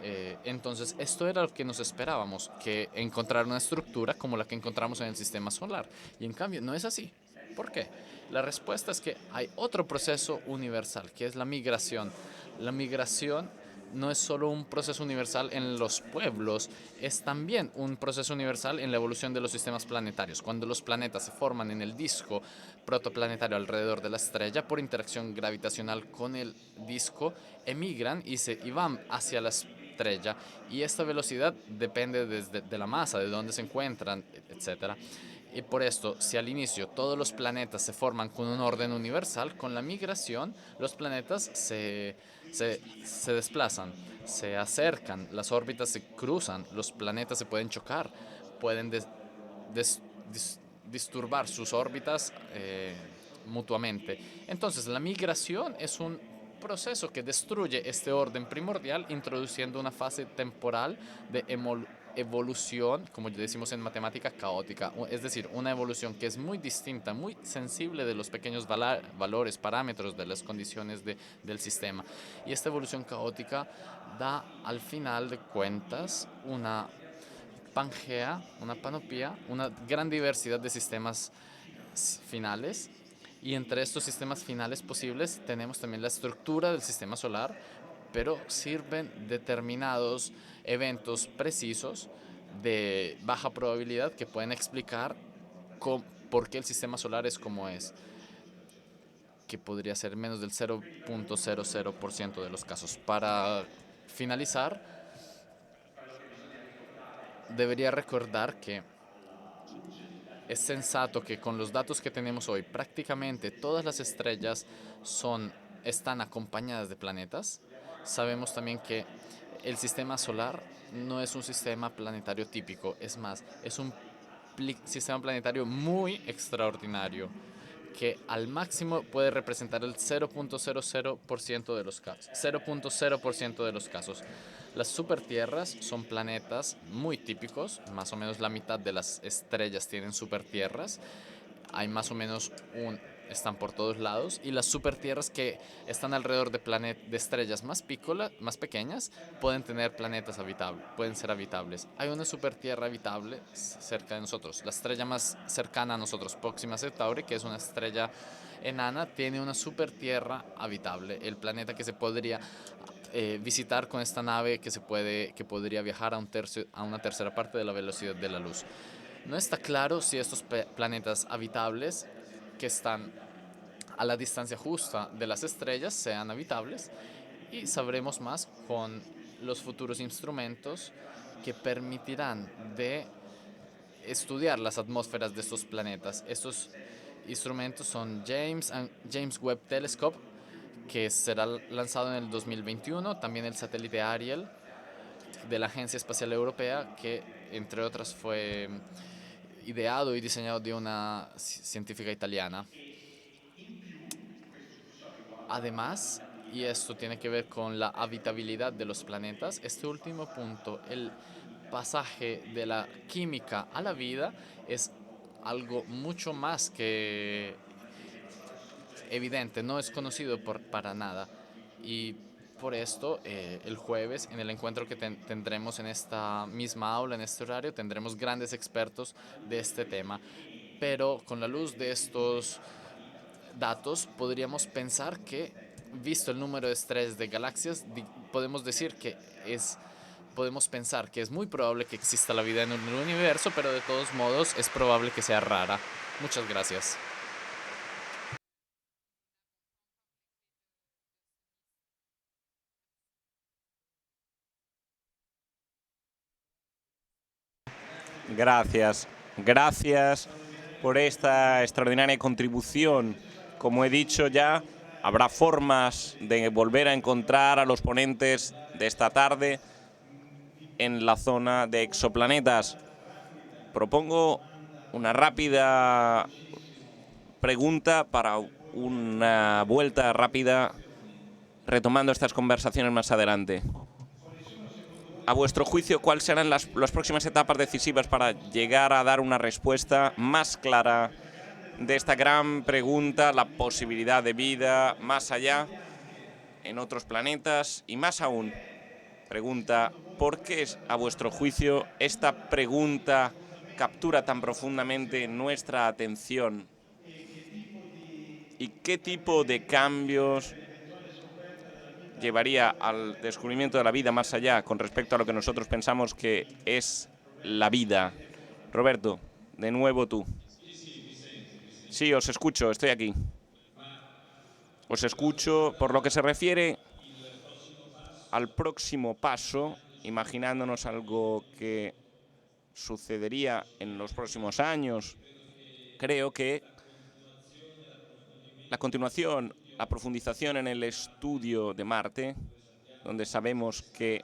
Entonces, esto era lo que nos esperábamos, que encontrar una estructura como la que encontramos en el sistema solar. Y en cambio, no es así. ¿Por qué? La respuesta es que hay otro proceso universal, que es la migración. La migración no es solo un proceso universal en los pueblos, es también un proceso universal en la evolución de los sistemas planetarios. Cuando los planetas se forman en el disco protoplanetario alrededor de la estrella, por interacción gravitacional con el disco, emigran y van hacia la estrella. Y esta velocidad depende de la masa, de dónde se encuentran, etc. Y por esto, si al inicio todos los planetas se forman con un orden universal, con la migración los planetas se desplazan, se acercan, las órbitas se cruzan, los planetas se pueden chocar, pueden disturbar sus órbitas mutuamente. Entonces, la migración es un proceso que destruye este orden primordial, introduciendo una fase temporal de evolución, como decimos en matemática, caótica, es decir, una evolución que es muy distinta, muy sensible de los pequeños valores, parámetros de las condiciones del sistema. Y esta evolución caótica da al final de cuentas una Pangea, una panoplia, una gran diversidad de sistemas finales. Y entre estos sistemas finales posibles tenemos también la estructura del sistema solar, pero sirven determinados eventos precisos de baja probabilidad que pueden explicar por qué el sistema solar es como es, que podría ser menos del 0.00% de los casos. Para finalizar, debería recordar que es sensato que con los datos que tenemos hoy, prácticamente todas las estrellas están acompañadas de planetas. Sabemos también que el sistema solar no es un sistema planetario típico, es más, es un sistema planetario muy extraordinario que al máximo puede representar el 0.00% de los casos. 0.0% de los casos. Las supertierras son planetas muy típicos, más o menos la mitad de las estrellas tienen supertierras. Hay más o menos están por todos lados, y las supertierras que están alrededor de estrellas más pequeñas pueden tener planetas habitables, pueden ser habitables. Hay una supertierra habitable cerca de nosotros. La estrella más cercana a nosotros, Próxima Centauri, que es una estrella enana, tiene una supertierra habitable, el planeta que se podría visitar con esta nave que podría viajar a una tercera parte de la velocidad de la luz. No está claro si estos planetas habitables que están a la distancia justa de las estrellas sean habitables, y sabremos más con los futuros instrumentos que permitirán de estudiar las atmósferas de estos planetas. Estos instrumentos son James Webb Telescope, que será lanzado en el 2021, también el satélite Ariel de la Agencia Espacial Europea, que entre otras fue ideado y diseñado de una científica italiana. Además, y esto tiene que ver con la habitabilidad de los planetas, este último punto, el pasaje de la química a la vida, es algo mucho más que evidente, no es conocido para nada. Y por esto, el jueves, en el encuentro que tendremos en esta misma aula, en este horario, tendremos grandes expertos de este tema. Pero con la luz de estos datos, podríamos pensar que, visto el número de estrellas de galaxias, podemos pensar que es muy probable que exista la vida en el universo, pero de todos modos es probable que sea rara. Muchas gracias. Gracias. Gracias por esta extraordinaria contribución. Como he dicho ya, habrá formas de volver a encontrar a los ponentes de esta tarde en la zona de exoplanetas. Propongo una rápida pregunta para una vuelta rápida retomando estas conversaciones más adelante. A vuestro juicio, ¿cuáles serán las próximas etapas decisivas para llegar a dar una respuesta más clara de esta gran pregunta, la posibilidad de vida más allá, en otros planetas? Y más aún, pregunta, ¿por qué a vuestro juicio esta pregunta captura tan profundamente nuestra atención? ¿Y qué tipo de cambios llevaría al descubrimiento de la vida más allá con respecto a lo que nosotros pensamos que es la vida? Roberto, de nuevo tú. Sí, os escucho, estoy aquí. Os escucho por lo que se refiere al próximo paso, imaginándonos algo que sucedería en los próximos años. Creo que la continuación, la profundización en el estudio de Marte, donde sabemos que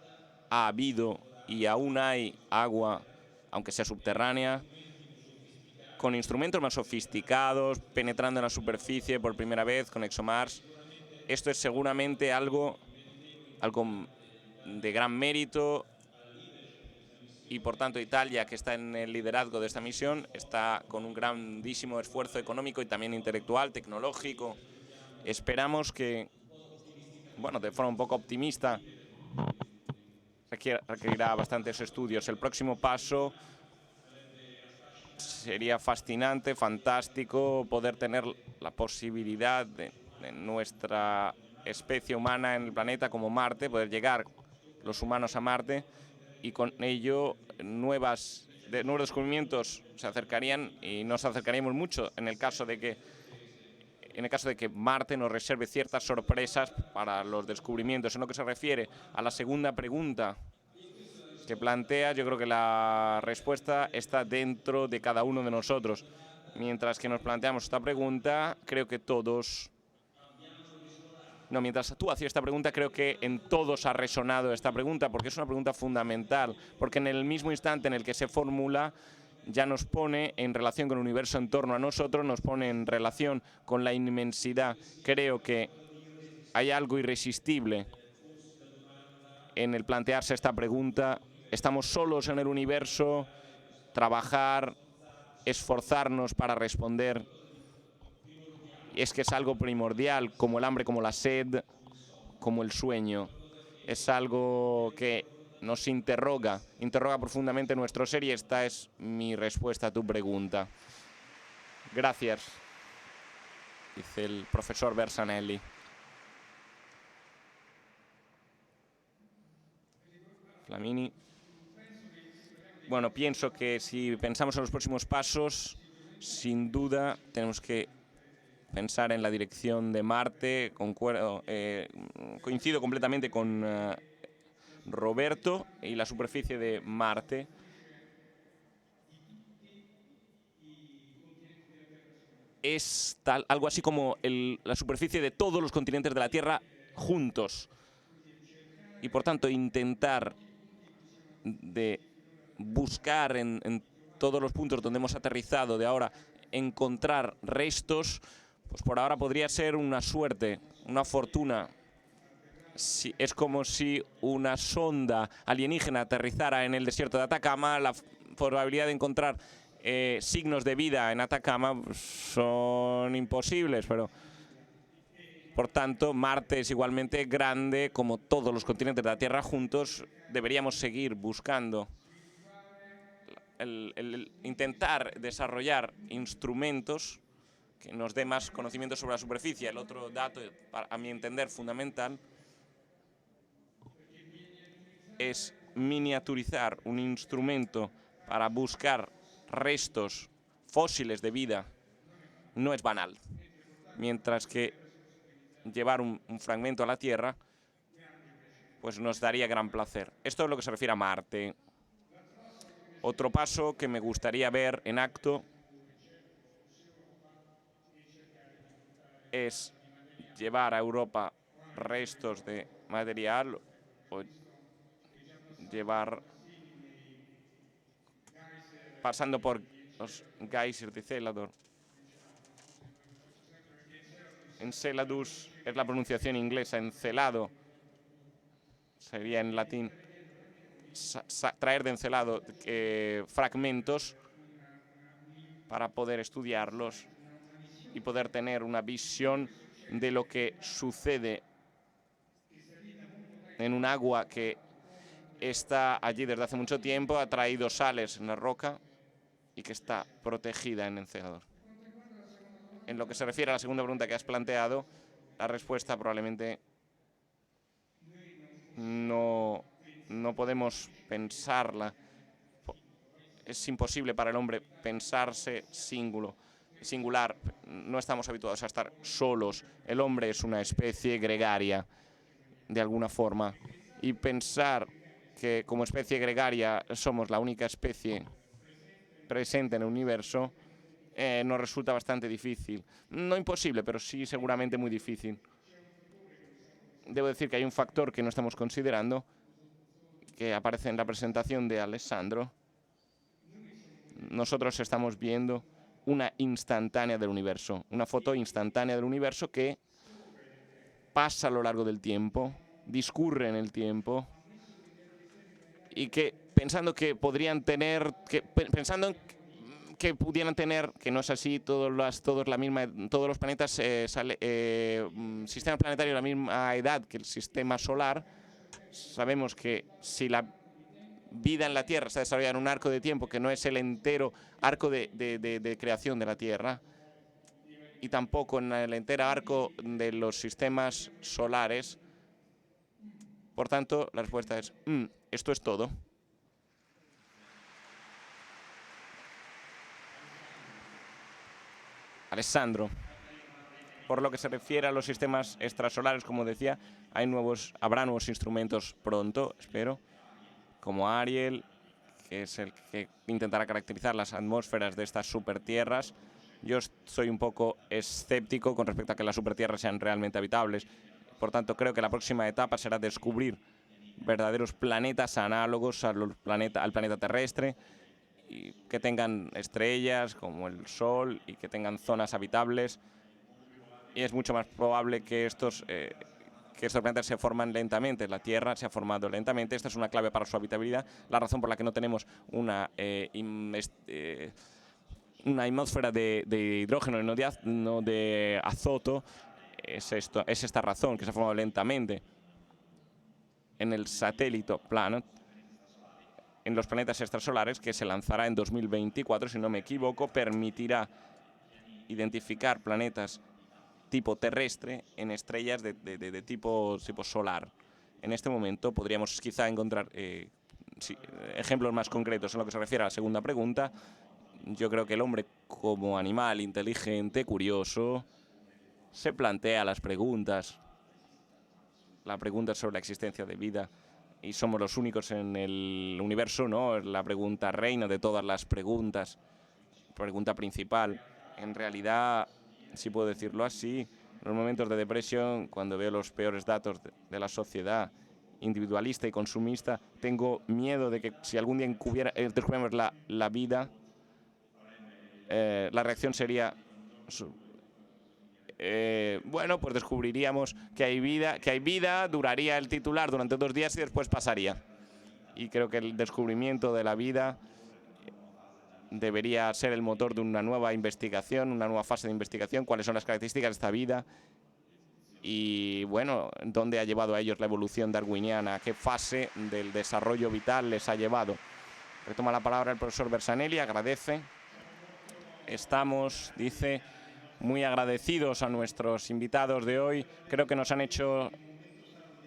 ha habido y aún hay agua, aunque sea subterránea, con instrumentos más sofisticados, penetrando en la superficie por primera vez con ExoMars. Esto es seguramente algo de gran mérito y, por tanto, Italia, que está en el liderazgo de esta misión, está con un grandísimo esfuerzo económico y también intelectual, tecnológico. Esperamos que, bueno, de forma un poco optimista, requerirá bastantes estudios. El próximo paso sería fascinante, fantástico, poder tener la posibilidad de nuestra especie humana en el planeta como Marte, poder llegar los humanos a Marte y con ello nuevos descubrimientos se acercarían y nos acercaríamos mucho en el caso de que Marte nos reserve ciertas sorpresas para los descubrimientos. En lo que se refiere a la segunda pregunta que plantea, yo creo que la respuesta está dentro de cada uno de nosotros. Mientras que nos planteamos esta pregunta, creo que todos... No, mientras tú hacías esta pregunta, creo que en todos ha resonado esta pregunta, porque es una pregunta fundamental, porque en el mismo instante en el que se formula, ya nos pone en relación con el universo en torno a nosotros, nos pone en relación con la inmensidad. Creo que hay algo irresistible en el plantearse esta pregunta. ¿Estamos solos en el universo? Trabajar, esforzarnos para responder. Es que es algo primordial, como el hambre, como la sed, como el sueño. Es algo que nos interroga profundamente nuestro ser, y esta es mi respuesta a tu pregunta. Gracias, dice el profesor Bersanelli. Flamini. Bueno, pienso que si pensamos en los próximos pasos, sin duda tenemos que pensar en la dirección de Marte. Coincido completamente con Roberto y la superficie de Marte. Es algo así como la superficie de todos los continentes de la Tierra juntos. Y por tanto intentar de buscar en todos los puntos donde hemos aterrizado de ahora, encontrar restos, pues por ahora podría ser una suerte, una fortuna. Es como si una sonda alienígena aterrizara en el desierto de Atacama. La probabilidad de encontrar signos de vida en Atacama son imposibles, pero por tanto Marte es igualmente grande como todos los continentes de la Tierra juntos. Deberíamos seguir buscando intentar desarrollar instrumentos que nos dé más conocimiento sobre la superficie. El otro dato, a mi entender, fundamental, es miniaturizar un instrumento para buscar restos fósiles de vida. No es banal. Mientras que llevar un fragmento a la Tierra, pues nos daría gran placer. Esto es lo que se refiere a Marte. Otro paso que me gustaría ver en acto es llevar a Europa restos de material o llevar, pasando por los geysers de Célador. Enceladus es la pronunciación inglesa, encelado sería en latín traer de Encelado fragmentos para poder estudiarlos y poder tener una visión de lo que sucede en un agua que está allí desde hace mucho tiempo, ha traído sales en la roca y que está protegida en Encelador. En lo que se refiere a la segunda pregunta que has planteado, la respuesta probablemente no podemos pensarla. Es imposible para el hombre pensarse singular. No estamos habituados a estar solos. El hombre es una especie gregaria, de alguna forma. Y pensar que como especie gregaria somos la única especie presente en el universo nos resulta bastante difícil. No imposible, pero sí seguramente muy difícil. Debo decir que hay un factor que no estamos considerando, que aparece en la presentación de Alessandro. Nosotros estamos viendo una instantánea del universo, una foto instantánea del universo que pasa a lo largo del tiempo, discurre en el tiempo y que pensando que podrían tener, que pudieran tener, que no es así, todos los planetas, sistemas planetarios de la misma edad que el sistema solar. Sabemos que si la vida en la Tierra se desarrolla en un arco de tiempo que no es el entero arco de creación de la Tierra, y tampoco en el entero arco de los sistemas solares. Por tanto, la respuesta es, esto es todo. Alessandro. Por lo que se refiere a los sistemas extrasolares, como decía, habrá nuevos instrumentos pronto, espero, como Ariel, que es el que intentará caracterizar las atmósferas de estas supertierras. Yo soy un poco escéptico con respecto a que las supertierras sean realmente habitables. Por tanto, creo que la próxima etapa será descubrir verdaderos planetas análogos al planeta terrestre, y que tengan estrellas como el Sol y que tengan zonas habitables. Y es mucho más probable que estos planetas se forman lentamente. La Tierra se ha formado lentamente. Esta es una clave para su habitabilidad. La razón por la que no tenemos una atmósfera de hidrógeno y no de azoto es esta razón, que se ha formado lentamente. En el satélite Planet, en los planetas extrasolares, que se lanzará en 2024, si no me equivoco, permitirá identificar planetas tipo terrestre en estrellas de tipo solar. En este momento podríamos quizá encontrar ejemplos más concretos en lo que se refiere a la segunda pregunta. Yo creo que el hombre, como animal inteligente, curioso, se plantea las preguntas. La pregunta sobre la existencia de vida, y somos los únicos en el universo, ¿no? Es la pregunta reina de todas las preguntas, pregunta principal. En realidad, si puedo decirlo así, en los momentos de depresión, cuando veo los peores datos de la sociedad individualista y consumista, tengo miedo de que si algún día descubriéramos la vida, la reacción sería, bueno, pues descubriríamos que hay vida, duraría el titular durante 2 días y después pasaría. Y creo que el descubrimiento de la vida debería ser el motor de una nueva investigación, una nueva fase de investigación, cuáles son las características de esta vida y, bueno, dónde ha llevado a ellos la evolución darwiniana, qué fase del desarrollo vital les ha llevado. Retoma la palabra el profesor Bersanelli, agradece. Estamos, dice, muy agradecidos a nuestros invitados de hoy. Creo que nos han hecho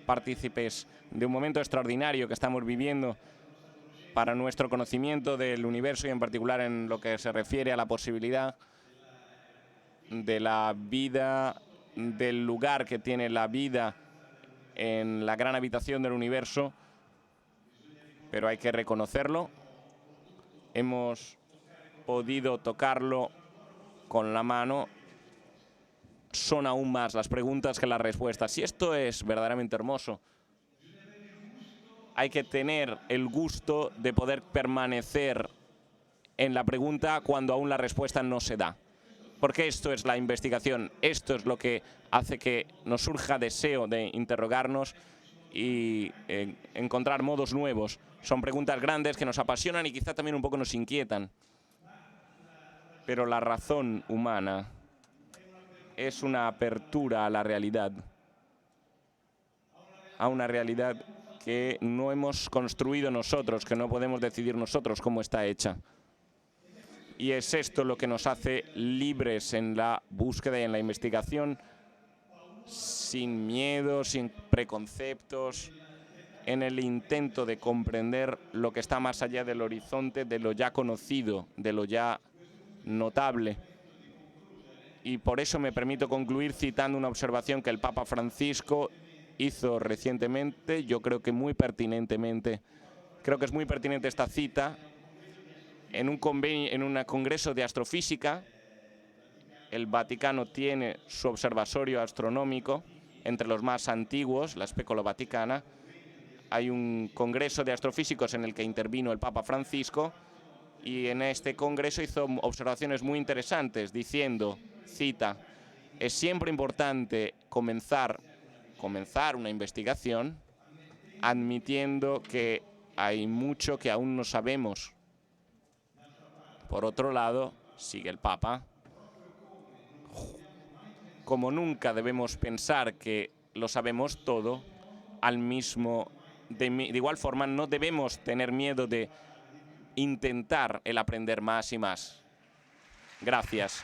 partícipes de un momento extraordinario que estamos viviendo para nuestro conocimiento del universo y en particular en lo que se refiere a la posibilidad de la vida, del lugar que tiene la vida en la gran habitación del universo. Pero hay que reconocerlo, hemos podido tocarlo con la mano, son aún más las preguntas que las respuestas. Y esto es verdaderamente hermoso. Hay que tener el gusto de poder permanecer en la pregunta cuando aún la respuesta no se da. Porque esto es la investigación, esto es lo que hace que nos surja deseo de interrogarnos y encontrar modos nuevos. Son preguntas grandes que nos apasionan y quizá también un poco nos inquietan. Pero la razón humana es una apertura a la realidad, a una realidad que no hemos construido nosotros, que no podemos decidir nosotros cómo está hecha. Y es esto lo que nos hace libres en la búsqueda y en la investigación, sin miedo, sin preconceptos, en el intento de comprender lo que está más allá del horizonte, de lo ya conocido, de lo ya notable. Y por eso me permito concluir citando una observación que el Papa Francisco hizo recientemente, yo creo que muy pertinentemente. Creo que es muy pertinente esta cita. En un congreso de astrofísica, el Vaticano tiene su observatorio astronómico, entre los más antiguos, la Specula Vaticana. Hay un congreso de astrofísicos en el que intervino el Papa Francisco y en este congreso hizo observaciones muy interesantes diciendo, cita, es siempre importante comenzar una investigación admitiendo que hay mucho que aún no sabemos. Por otro lado, sigue el Papa, como nunca debemos pensar que lo sabemos todo, de igual forma no debemos tener miedo de intentar el aprender más y más. Gracias.